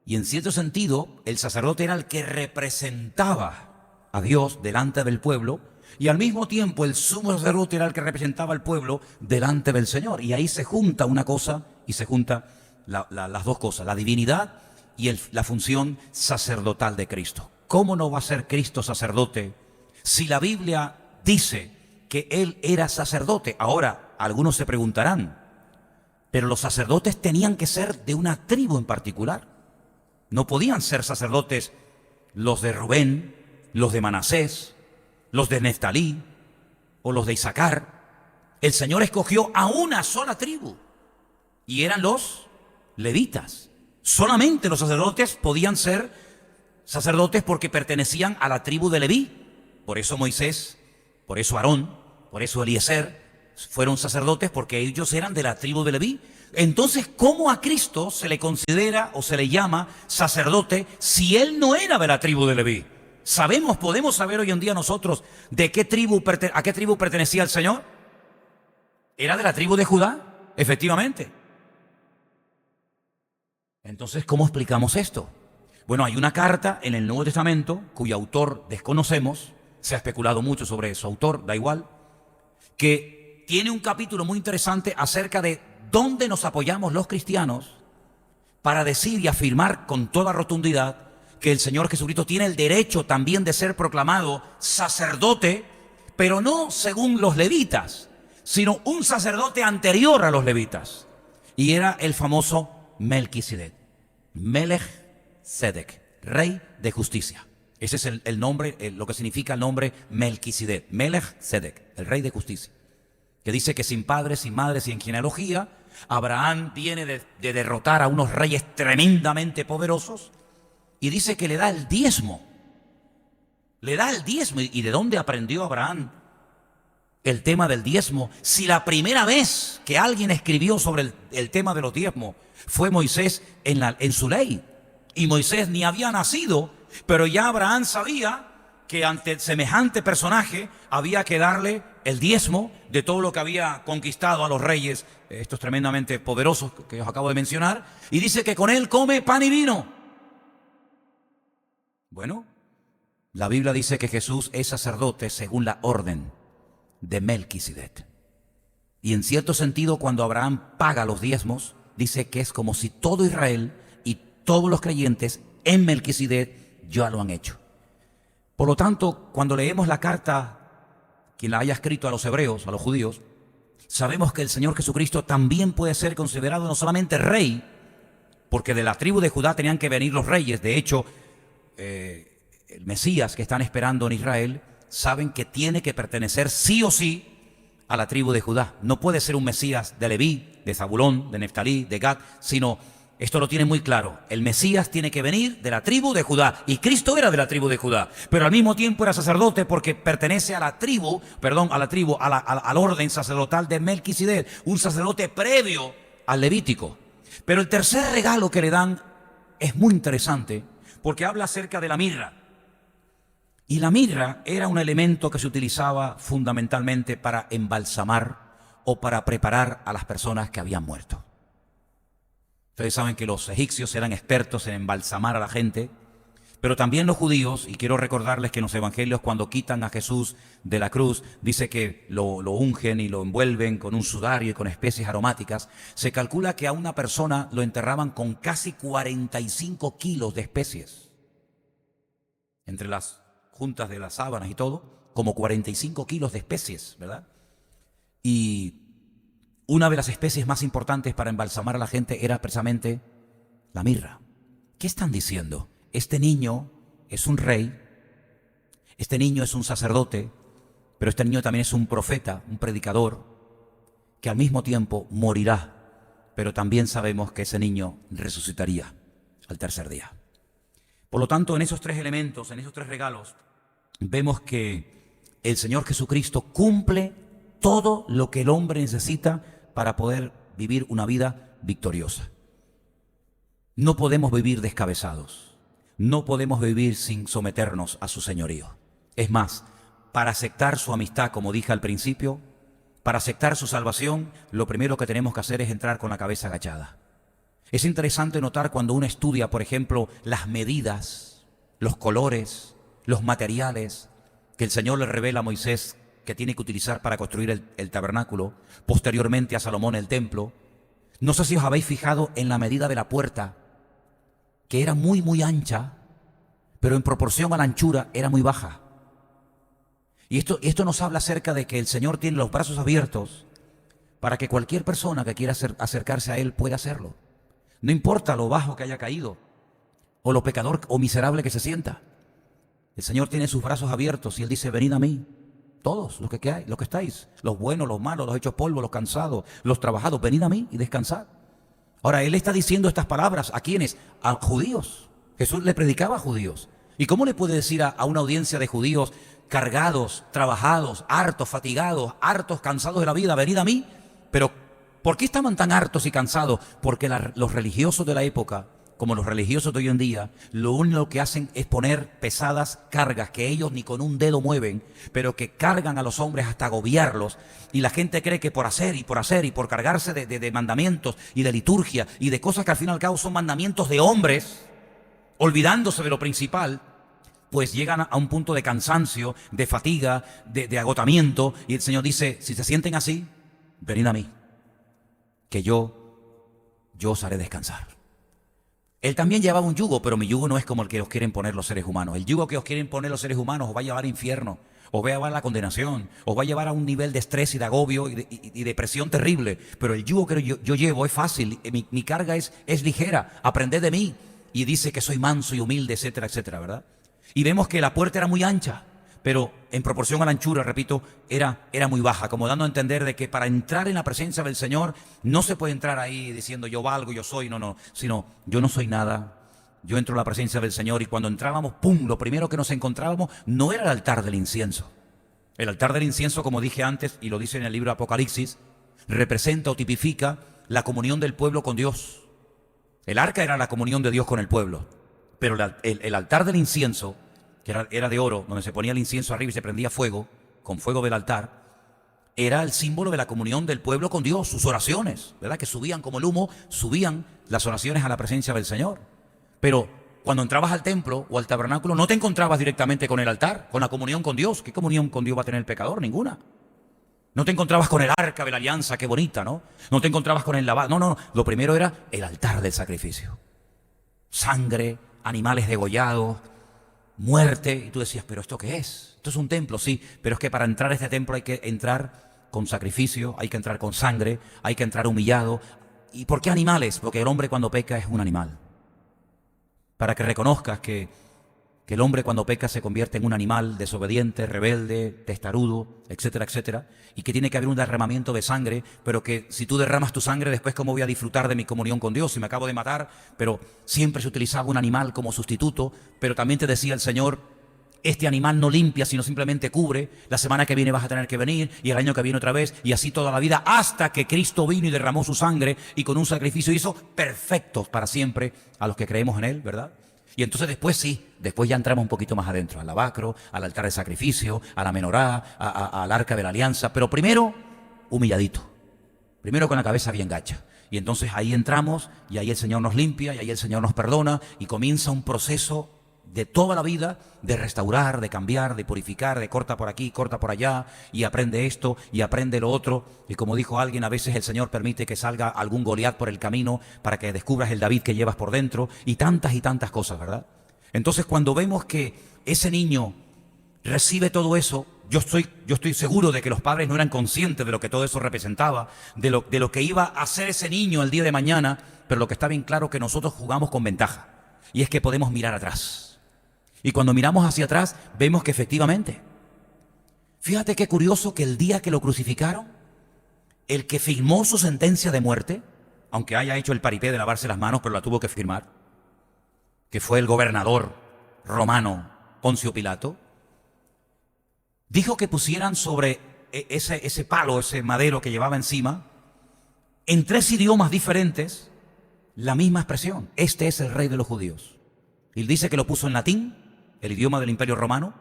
y en cierto sentido el sacerdote era el que representaba a Dios delante del pueblo, y al mismo tiempo el sumo sacerdote era el que representaba al pueblo delante del Señor. Y ahí se junta una cosa y se junta las dos cosas, la divinidad y la función sacerdotal de Cristo. ¿Cómo no va a ser Cristo sacerdote si la Biblia dice que Él era sacerdote? Ahora, algunos se preguntarán, pero los sacerdotes tenían que ser de una tribu en particular. No podían ser sacerdotes los de Rubén, los de Manasés, los de Neftalí o los de Isaacar. El Señor escogió a una sola tribu y eran los levitas. Solamente los sacerdotes podían ser sacerdotes porque pertenecían a la tribu de Leví. Por eso Moisés, por eso Aarón, por eso Eliezer fueron sacerdotes, porque ellos eran de la tribu de Leví. Entonces, ¿cómo a Cristo se le considera o se le llama sacerdote si Él no era de la tribu de Leví? Podemos saber hoy en día nosotros a qué tribu pertenecía el Señor. ¿Era de la tribu de Judá? Efectivamente. Entonces, ¿cómo explicamos esto? Bueno, hay una carta en el Nuevo Testamento cuyo autor desconocemos, se ha especulado mucho sobre su autor, da igual, que tiene un capítulo muy interesante acerca de dónde nos apoyamos los cristianos para decir y afirmar con toda rotundidad que el Señor Jesucristo tiene el derecho también de ser proclamado sacerdote, pero no según los levitas, sino un sacerdote anterior a los levitas. Y era el famoso Melquisedec, Melech Sedec, rey de justicia. Ese es el nombre, lo que significa el nombre Melquisedec, Melech Sedec, el rey de justicia. Que dice que sin padre, sin madre, sin genealogía, Abraham viene de derrotar a unos reyes tremendamente poderosos. Y dice que le da el diezmo. Le da el diezmo. ¿Y de dónde aprendió Abraham el tema del diezmo? Si la primera vez que alguien escribió sobre el tema de los diezmos fue Moisés en su ley. Y Moisés ni había nacido, pero ya Abraham sabía que ante semejante personaje había que darle el diezmo de todo lo que había conquistado a los reyes, estos tremendamente poderosos que os acabo de mencionar. Y dice que con él come pan y vino. Bueno, la Biblia dice que Jesús es sacerdote según la orden de Melquisedec. Y en cierto sentido, cuando Abraham paga los diezmos, dice que es como si todo Israel y todos los creyentes en Melquisedec ya lo han hecho. Por lo tanto, cuando leemos la carta, quien la haya escrito a los hebreos, a los judíos, sabemos que el Señor Jesucristo también puede ser considerado no solamente rey, porque de la tribu de Judá tenían que venir los reyes. De hecho, el Mesías que están esperando en Israel saben que tiene que pertenecer sí o sí a la tribu de Judá. No puede ser un Mesías de Leví, de Zabulón, de Neftalí, de Gad, sino, esto lo tiene muy claro, el Mesías tiene que venir de la tribu de Judá, y Cristo era de la tribu de Judá, pero al mismo tiempo era sacerdote porque pertenece a la tribu, al orden sacerdotal de Melquisedec, un sacerdote previo al Levítico. Pero el tercer regalo que le dan es muy interesante, porque habla acerca de la mirra. Y la mirra era un elemento que se utilizaba fundamentalmente para embalsamar o para preparar a las personas que habían muerto. Ustedes saben que los egipcios eran expertos en embalsamar a la gente, pero también los judíos, y quiero recordarles que en los evangelios cuando quitan a Jesús de la cruz, dice que lo ungen y lo envuelven con un sudario y con especies aromáticas. Se calcula que a una persona lo enterraban con casi 45 kilos de especies. Entre las juntas de las sábanas y todo, como 45 kilos de especies, ¿verdad? Y una de las especies más importantes para embalsamar a la gente era precisamente la mirra. ¿Qué están diciendo? Este niño es un rey, este niño es un sacerdote, pero este niño también es un profeta, un predicador, que al mismo tiempo morirá, pero también sabemos que ese niño resucitaría al tercer día. Por lo tanto, en esos tres elementos, en esos tres regalos, vemos que el Señor Jesucristo cumple todo lo que el hombre necesita para poder vivir una vida victoriosa. No podemos vivir descabezados. No podemos vivir sin someternos a su señorío. Es más, para aceptar su amistad, como dije al principio, para aceptar su salvación, lo primero que tenemos que hacer es entrar con la cabeza agachada. Es interesante notar cuando uno estudia, por ejemplo, las medidas, los colores, los materiales que el Señor le revela a Moisés que tiene que utilizar para construir el tabernáculo, posteriormente a Salomón el templo. No sé si os habéis fijado en la medida de la puerta, que era muy ancha, pero en proporción a la anchura era muy baja. Y esto nos habla acerca de que el Señor tiene los brazos abiertos para que cualquier persona que quiera acercarse a Él pueda hacerlo. No importa lo bajo que haya caído, o lo pecador o miserable que se sienta. El Señor tiene sus brazos abiertos y Él dice, venid a mí, todos los que estáis, los buenos, los malos, los hechos polvo, los cansados, los trabajados, venid a mí y descansad. Ahora, Él está diciendo estas palabras, ¿a quiénes? A judíos. Jesús le predicaba a judíos. ¿Y cómo le puede decir a una audiencia de judíos cargados, trabajados, hartos, fatigados, hartos, cansados de la vida, venid a mí? Pero, ¿por qué estaban tan hartos y cansados? Porque los religiosos de la época, como los religiosos de hoy en día, lo único que hacen es poner pesadas cargas que ellos ni con un dedo mueven, pero que cargan a los hombres hasta agobiarlos. Y la gente cree que por hacer y por cargarse de mandamientos y de liturgia y de cosas que al fin y al cabo son mandamientos de hombres, olvidándose de lo principal, pues llegan a un punto de cansancio, de fatiga, de agotamiento. Y el Señor dice, si se sienten así, venid a mí, que yo os haré descansar. Él también llevaba un yugo, pero mi yugo no es como el que os quieren poner los seres humanos. El yugo que os quieren poner los seres humanos os va a llevar al infierno, os va a llevar a la condenación, os va a llevar a un nivel de estrés y de agobio y de presión terrible. Pero el yugo que yo llevo es fácil, mi carga es ligera, aprended de mí. Y dice que soy manso y humilde, etcétera, etcétera, ¿verdad? Y vemos que la puerta era muy ancha, pero en proporción a la anchura, repito, era muy baja, como dando a entender de que para entrar en la presencia del Señor no se puede entrar ahí diciendo yo valgo, yo soy, no, sino yo no soy nada, yo entro en la presencia del Señor. Y cuando entrábamos, ¡pum!, lo primero que nos encontrábamos no era el altar del incienso. El altar del incienso, como dije antes, y lo dice en el libro de Apocalipsis, representa o tipifica la comunión del pueblo con Dios. El arca era la comunión de Dios con el pueblo, pero el altar del incienso, que era de oro, donde se ponía el incienso arriba y se prendía fuego, con fuego del altar, era el símbolo de la comunión del pueblo con Dios, sus oraciones, ¿verdad? Que subían como el humo, subían las oraciones a la presencia del Señor. Pero cuando entrabas al templo o al tabernáculo no te encontrabas directamente con el altar, con la comunión con Dios. ¿Qué comunión con Dios va a tener el pecador? Ninguna. No te encontrabas con el arca de la alianza, qué bonita, ¿no? No te encontrabas con el lavado. No, no, no. Lo primero era el altar del sacrificio. Sangre, animales degollados, muerte. Y tú decías, ¿pero esto qué es? Esto es un templo, sí. Pero es que para entrar a este templo hay que entrar con sacrificio, hay que entrar con sangre, hay que entrar humillado. ¿Y por qué animales? Porque el hombre cuando peca es un animal. Para que reconozcas que el hombre cuando peca se convierte en un animal desobediente, rebelde, testarudo, etcétera, etcétera, y que tiene que haber un derramamiento de sangre, pero que si tú derramas tu sangre, después ¿cómo voy a disfrutar de mi comunión con Dios si me acabo de matar? Pero siempre se utilizaba un animal como sustituto, pero también te decía el Señor, este animal no limpia, sino simplemente cubre, la semana que viene vas a tener que venir, y el año que viene otra vez, y así toda la vida, hasta que Cristo vino y derramó su sangre, y con un sacrificio hizo perfectos para siempre a los que creemos en Él, ¿verdad? Y entonces después sí, después ya entramos un poquito más adentro, al lavacro, al altar de sacrificio, a la menorá, al arca de la alianza, pero primero humilladito, primero con la cabeza bien gacha. Y entonces ahí entramos y ahí el Señor nos limpia y ahí el Señor nos perdona y comienza un proceso de toda la vida de restaurar, de cambiar, de purificar, de corta por aquí, corta por allá, y aprende esto y aprende lo otro. Y como dijo alguien, a veces el Señor permite que salga algún Goliat por el camino para que descubras el David que llevas por dentro, y tantas cosas, ¿verdad? Entonces cuando vemos que ese niño recibe todo eso, yo estoy seguro de que los padres no eran conscientes de lo que todo eso representaba, de lo que iba a hacer ese niño el día de mañana, pero lo que está bien claro es que nosotros jugamos con ventaja, y es que podemos mirar atrás. Y cuando miramos hacia atrás, vemos que efectivamente, fíjate qué curioso que el día que lo crucificaron, el que firmó su sentencia de muerte, aunque haya hecho el paripé de lavarse las manos, pero la tuvo que firmar, que fue el gobernador romano Poncio Pilato, dijo que pusieran sobre ese palo, ese madero que llevaba encima, en 3 idiomas diferentes, la misma expresión: este es el rey de los judíos. Y dice que lo puso en latín, el idioma del Imperio Romano.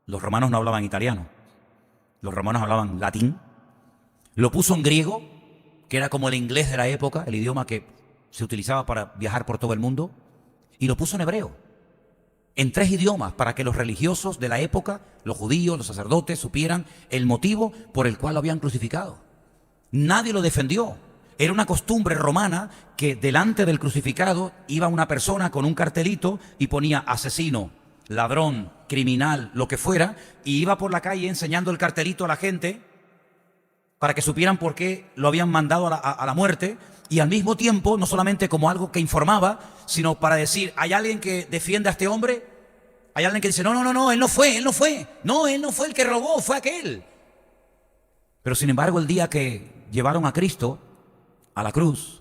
Los romanos no hablaban italiano, los romanos hablaban latín. Lo puso en griego, que era como el inglés de la época, el idioma que se utilizaba para viajar por todo el mundo, y lo puso en hebreo, en 3 idiomas, para que los religiosos de la época, los judíos, los sacerdotes, supieran el motivo por el cual lo habían crucificado. Nadie lo defendió. Era una costumbre romana que delante del crucificado iba una persona con un cartelito y ponía asesino, ladrón, criminal, lo que fuera, y iba por la calle enseñando el cartelito a la gente para que supieran por qué lo habían mandado a la muerte, y al mismo tiempo, no solamente como algo que informaba, sino para decir, ¿hay alguien que defienda a este hombre? Hay alguien que dice, no, él no fue, no, él no fue el que robó, fue aquel. Pero sin embargo, el día que llevaron a Cristo a la cruz,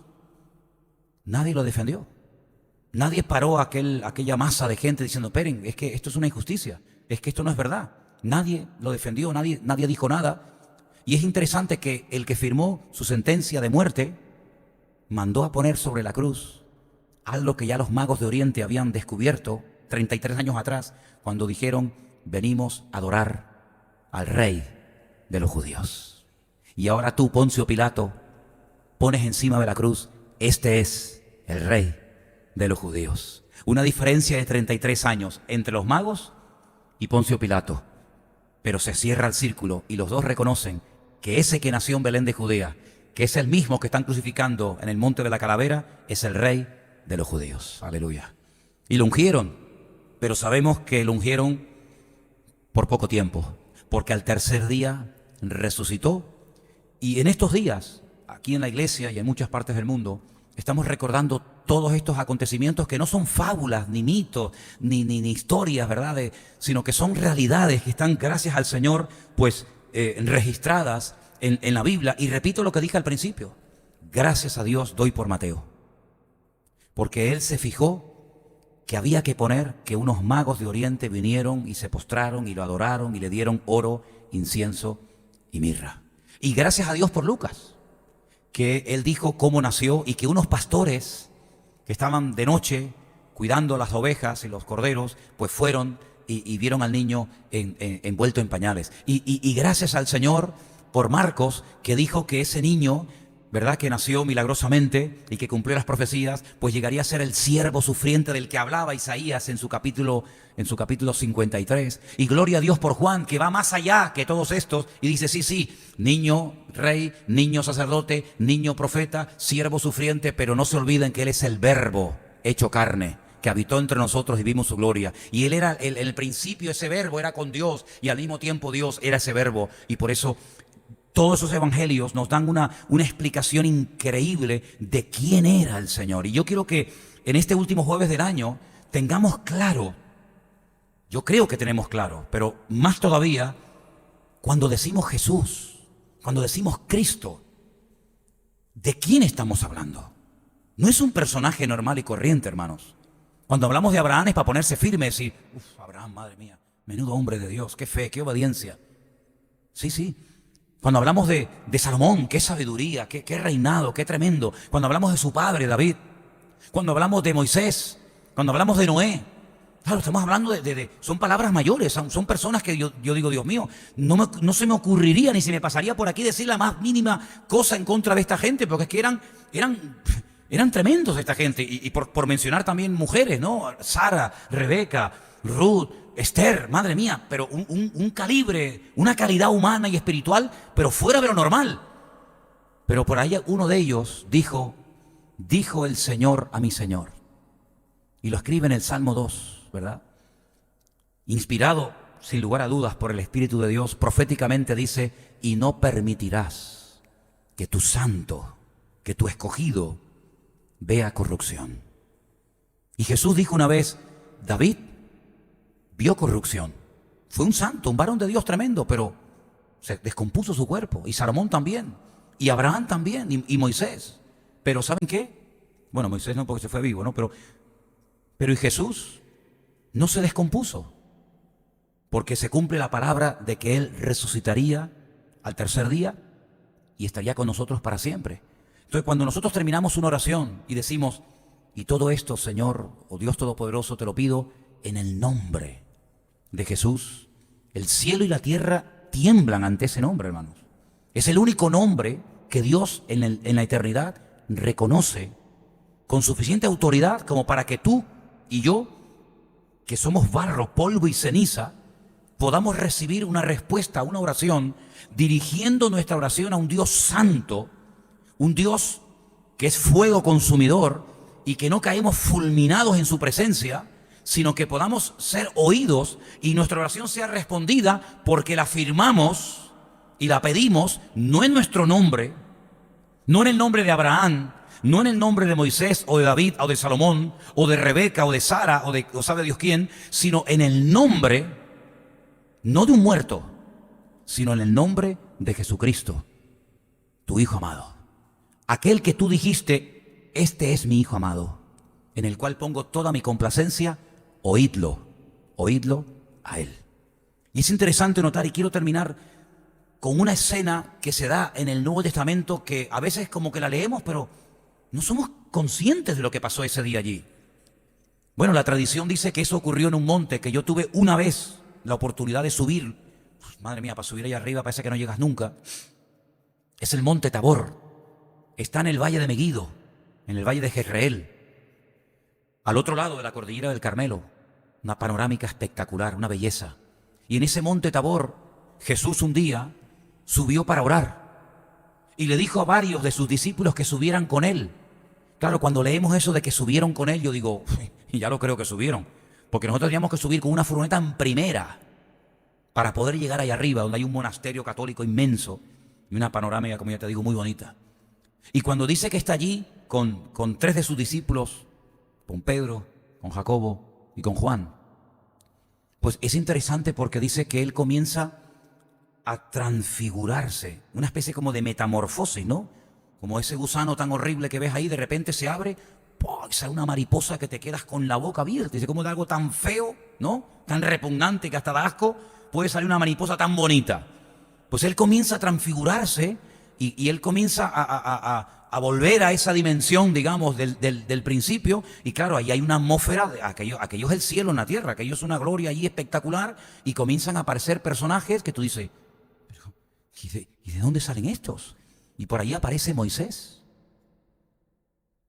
nadie lo defendió. Nadie paró a aquella masa de gente diciendo, esperen, es que esto es una injusticia, es que esto no es verdad. Nadie lo defendió, nadie dijo nada. Y es interesante que el que firmó su sentencia de muerte mandó a poner sobre la cruz algo que ya los magos de Oriente habían descubierto 33 años atrás, cuando dijeron, venimos a adorar al rey de los judíos. Y ahora tú, Poncio Pilato, pones encima de la cruz, este es el rey de los judíos. Una diferencia de 33 años entre los magos y Poncio Pilato. Pero se cierra el círculo y los dos reconocen que ese que nació en Belén de Judea, que es el mismo que están crucificando en el monte de la calavera, es el rey de los judíos. Aleluya. Y lo ungieron, pero sabemos que lo ungieron por poco tiempo, porque al tercer día resucitó. Y en estos días, aquí en la iglesia y en muchas partes del mundo, estamos recordando todos estos acontecimientos que no son fábulas, ni mitos, ni historias, ¿verdad? Sino que son realidades que están, gracias al Señor, pues registradas en la Biblia. Y repito lo que dije al principio, gracias a Dios doy por Mateo, porque él se fijó que había que poner que unos magos de Oriente vinieron y se postraron y lo adoraron y le dieron oro, incienso y mirra. Y gracias a Dios por Lucas, que él dijo cómo nació, y que unos pastores que estaban de noche cuidando las ovejas y los corderos, pues fueron y vieron al niño envuelto en pañales. Y gracias al Señor por Marcos, que dijo que ese niño ¿verdad?, que nació milagrosamente y que cumplió las profecías, pues llegaría a ser el siervo sufriente del que hablaba Isaías en su capítulo 53. Y gloria a Dios por Juan, que va más allá que todos estos y dice, sí, niño rey, niño sacerdote, niño profeta, siervo sufriente, pero no se olviden que Él es el Verbo hecho carne, que habitó entre nosotros y vimos su gloria. Y Él era, en el principio ese Verbo era con Dios y al mismo tiempo Dios era ese Verbo. Y por eso todos esos evangelios nos dan una explicación increíble de quién era el Señor. Y yo quiero que en este último jueves del año tengamos claro, yo creo que tenemos claro, pero más todavía, cuando decimos Jesús, cuando decimos Cristo, ¿de quién estamos hablando? No es un personaje normal y corriente, hermanos. Cuando hablamos de Abraham es para ponerse firme y decir, Abraham, madre mía, menudo hombre de Dios, qué fe, qué obediencia. Sí. Cuando hablamos de Salomón, qué sabiduría, qué reinado, qué tremendo. Cuando hablamos de su padre, David. Cuando hablamos de Moisés. Cuando hablamos de Noé. Claro, estamos hablando son palabras mayores, son personas que yo digo, Dios mío, no se me ocurriría ni se me pasaría por aquí decir la más mínima cosa en contra de esta gente, porque es que eran tremendos esta gente. Y por mencionar también mujeres, ¿no? Sara, Rebeca, Ruth, Esther, madre mía, pero un calibre, una calidad humana y espiritual, pero fuera de lo normal. Pero por ahí uno de ellos dijo el Señor a mi Señor. Y lo escribe en el Salmo 2, ¿verdad? Inspirado, sin lugar a dudas, por el Espíritu de Dios, proféticamente dice, y no permitirás que tu santo, que tu escogido, vea corrupción. Y Jesús dijo una vez, David vio corrupción. Fue un santo, un varón de Dios tremendo, pero se descompuso su cuerpo. Y Salomón también. Y Abraham también. Y Moisés. Pero ¿saben qué? Bueno, Moisés no, porque se fue vivo, ¿no? Pero ¿y Jesús? No se descompuso. Porque se cumple la palabra de que Él resucitaría al tercer día y estaría con nosotros para siempre. Entonces, cuando nosotros terminamos una oración y decimos, y todo esto, Señor, oh Dios Todopoderoso, te lo pido en el nombre de Jesús, el cielo y la tierra tiemblan ante ese nombre, hermanos. Es el único nombre que Dios en la eternidad reconoce con suficiente autoridad como para que tú y yo, que somos barro, polvo y ceniza, podamos recibir una respuesta a una oración, dirigiendo nuestra oración a un Dios santo, un Dios que es fuego consumidor y que no caemos fulminados en su presencia, sino que podamos ser oídos y nuestra oración sea respondida porque la firmamos y la pedimos no en nuestro nombre, no en el nombre de Abraham, no en el nombre de Moisés o de David o de Salomón o de Rebeca o de Sara o sabe Dios quién, sino en el nombre, no de un muerto, sino en el nombre de Jesucristo, tu Hijo amado. Aquel que tú dijiste, este es mi Hijo amado, en el cual pongo toda mi complacencia, oídlo a Él. Y es interesante notar, y quiero terminar con una escena que se da en el Nuevo Testamento, que a veces como que la leemos, pero no somos conscientes de lo que pasó ese día allí. Bueno, la tradición dice que eso ocurrió en un monte, que yo tuve una vez la oportunidad de subir. Madre mía, para subir allá arriba parece que no llegas nunca. Es el monte Tabor. Está en el valle de Meguido, en el valle de Jezreel, al otro lado de la cordillera del Carmelo. Una panorámica espectacular, una belleza. Y en ese monte Tabor, Jesús un día subió para orar y le dijo a varios de sus discípulos que subieran con Él. Claro, cuando leemos eso de que subieron con Él, yo digo, y ya lo creo que subieron, porque nosotros teníamos que subir con una furgoneta en primera para poder llegar allá arriba, donde hay un monasterio católico inmenso y una panorámica, como ya te digo, muy bonita. Y cuando dice que está allí con tres de sus discípulos, con Pedro, con Jacobo y con Juan, pues es interesante porque dice que él comienza a transfigurarse, una especie como de metamorfosis, ¿no? Como ese gusano tan horrible que ves ahí, de repente se abre, ¡pum!, y sale una mariposa que te quedas con la boca abierta. Dice, como de algo tan feo, ¿no? Tan repugnante que hasta da asco, puede salir una mariposa tan bonita. Pues él comienza a transfigurarse y él comienza a volver a esa dimensión, digamos, del principio. Y claro, ahí hay una atmósfera, aquello es el cielo en la tierra, aquello es una gloria ahí espectacular. Y comienzan a aparecer personajes que tú dices, ¿y de dónde salen estos? Y por ahí aparece Moisés,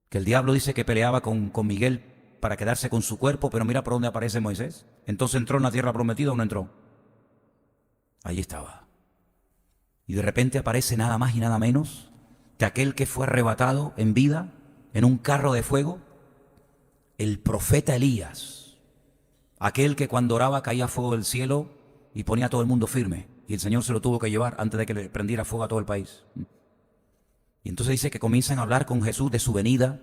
que el diablo dice que peleaba con Miguel para quedarse con su cuerpo, pero mira por dónde aparece Moisés. Entonces entró en la tierra prometida o no entró. Ahí estaba. Y de repente aparece nada más y nada menos que aquel que fue arrebatado en vida en un carro de fuego, el profeta Elías, aquel que cuando oraba caía fuego del cielo y ponía a todo el mundo firme, y el Señor se lo tuvo que llevar antes de que le prendiera fuego a todo el país. Y entonces dice que comienzan a hablar con Jesús de su venida,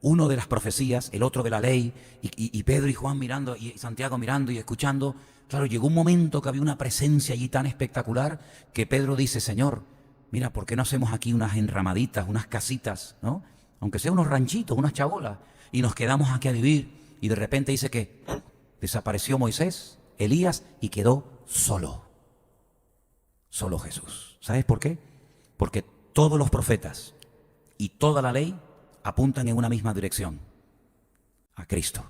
uno de las profecías, el otro de la ley, y Pedro y Juan mirando, y Santiago mirando y escuchando. Claro, llegó un momento que había una presencia allí tan espectacular que Pedro dice: Señor, mira, ¿por qué no hacemos aquí unas enramaditas, unas casitas, ¿no? Aunque sea unos ranchitos, unas chabolas, y nos quedamos aquí a vivir. Y de repente dice que desapareció Moisés, Elías, y quedó solo. Solo Jesús. ¿Sabes por qué? Porque todos los profetas y toda la ley apuntan en una misma dirección: a Cristo.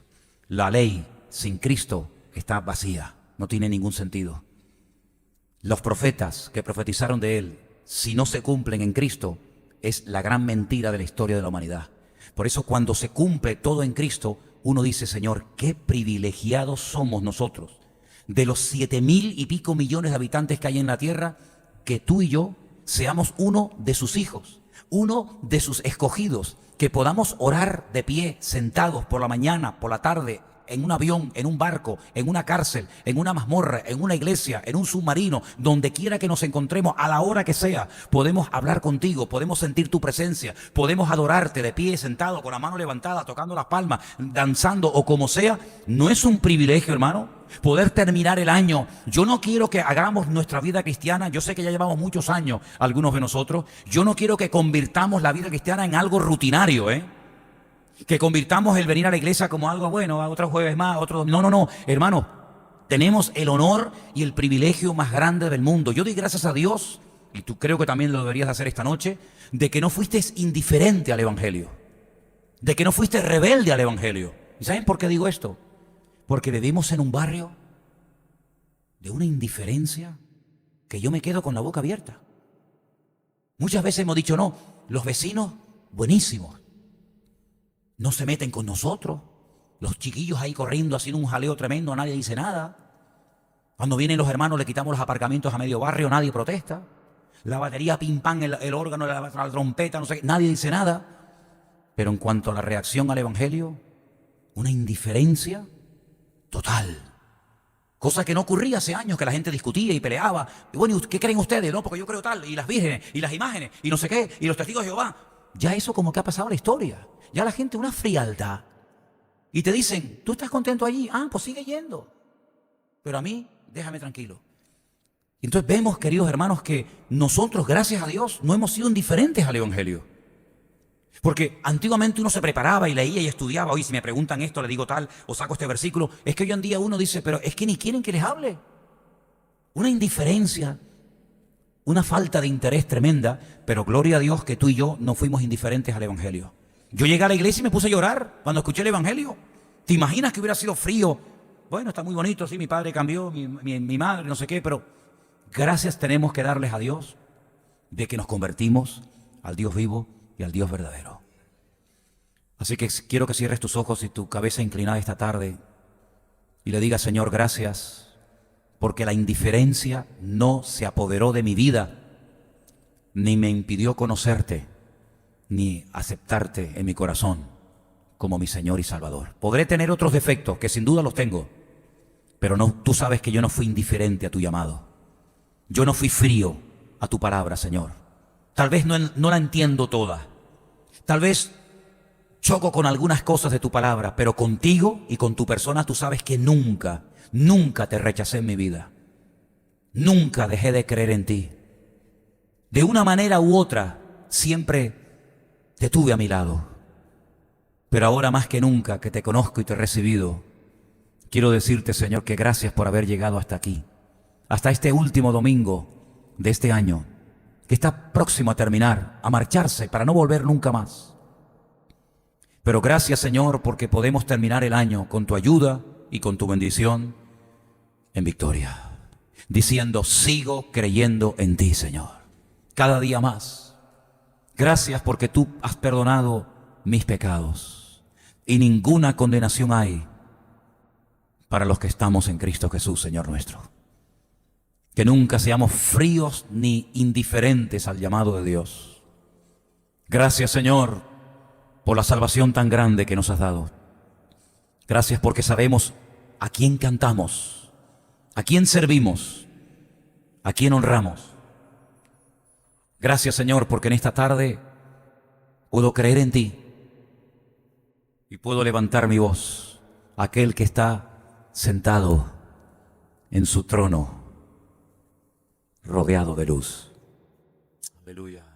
La ley sin Cristo está vacía, no tiene ningún sentido. Los profetas que profetizaron de Él, si no se cumplen en Cristo, es la gran mentira de la historia de la humanidad. Por eso cuando se cumple todo en Cristo, uno dice: Señor, qué privilegiados somos nosotros, de los 7,000 y pico millones de habitantes que hay en la tierra, que tú y yo seamos uno de sus hijos, uno de sus escogidos, que podamos orar de pie, sentados por la mañana, por la tarde, en un avión, en un barco, en una cárcel, en una mazmorra, en una iglesia, en un submarino, donde quiera que nos encontremos, a la hora que sea, podemos hablar contigo, podemos sentir tu presencia, podemos adorarte de pie, sentado, con la mano levantada, tocando las palmas, danzando o como sea. ¿No es un privilegio, hermano, poder terminar el año? Yo no quiero que hagamos nuestra vida cristiana, yo sé que ya llevamos muchos años, algunos de nosotros, yo no quiero que convirtamos la vida cristiana en algo rutinario, que convirtamos el venir a la iglesia como algo bueno, otro jueves más, otro... No, hermano, tenemos el honor y el privilegio más grande del mundo. Yo doy gracias a Dios, y tú creo que también lo deberías hacer esta noche, de que no fuiste indiferente al Evangelio, de que no fuiste rebelde al Evangelio. ¿Y saben por qué digo esto? Porque vivimos en un barrio de una indiferencia que yo me quedo con la boca abierta. Muchas veces hemos dicho: no, los vecinos, buenísimos, no se meten con nosotros. Los chiquillos ahí corriendo, haciendo un jaleo tremendo, nadie dice nada. Cuando vienen los hermanos le quitamos los aparcamientos a medio barrio, nadie protesta. La batería, pim pam, el órgano, la trompeta, no sé qué, nadie dice nada. Pero en cuanto a la reacción al Evangelio, una indiferencia total. Cosa que no ocurría hace años, que la gente discutía y peleaba. Y bueno, ¿qué creen ustedes? No, porque yo creo tal. Y las vírgenes, y las imágenes, y no sé qué, y los testigos de Jehová. Ya eso como que ha pasado a la historia. Ya la gente una frialdad. Y te dicen: ¿tú estás contento allí? Ah, pues sigue yendo. Pero a mí, déjame tranquilo. Y entonces vemos, queridos hermanos, que nosotros, gracias a Dios, no hemos sido indiferentes al Evangelio. Porque antiguamente uno se preparaba y leía y estudiaba. Hoy si me preguntan esto, le digo tal, o saco este versículo. Es que hoy en día uno dice: pero es que ni quieren que les hable. Una indiferencia, una falta de interés tremenda. Pero gloria a Dios que tú y yo no fuimos indiferentes al Evangelio. Yo llegué a la iglesia y me puse a llorar cuando escuché el Evangelio. ¿Te imaginas que hubiera sido frío? Bueno, está muy bonito, sí, mi padre cambió, mi madre, no sé qué, pero gracias tenemos que darles a Dios de que nos convertimos al Dios vivo y al Dios verdadero. Así que quiero que cierres tus ojos y tu cabeza inclinada esta tarde y le digas: Señor, gracias, porque la indiferencia no se apoderó de mi vida, ni me impidió conocerte, ni aceptarte en mi corazón como mi Señor y Salvador. Podré tener otros defectos, que sin duda los tengo, pero no, tú sabes que yo no fui indiferente a tu llamado. Yo no fui frío a tu palabra, Señor. Tal vez no la entiendo toda. Tal vez choco con algunas cosas de tu palabra, pero contigo y con tu persona tú sabes que nunca te rechacé en mi vida. Nunca dejé de creer en ti. De una manera u otra, siempre te tuve a mi lado. Pero ahora más que nunca que te conozco y te he recibido, quiero decirte, Señor, que gracias por haber llegado hasta aquí, hasta este último domingo de este año, que está próximo a terminar, a marcharse para no volver nunca más. Pero gracias, Señor, porque podemos terminar el año con tu ayuda y con tu bendición en victoria, diciendo: sigo creyendo en ti, Señor, cada día más. Gracias porque tú has perdonado mis pecados y ninguna condenación hay para los que estamos en Cristo Jesús, Señor nuestro. Que nunca seamos fríos ni indiferentes al llamado de Dios. Gracias, Señor, por la salvación tan grande que nos has dado. Gracias porque sabemos a quién cantamos, a quién servimos, a quién honramos. Gracias, Señor, porque en esta tarde puedo creer en ti y puedo levantar mi voz a aquel que está sentado en su trono, rodeado de luz. Aleluya.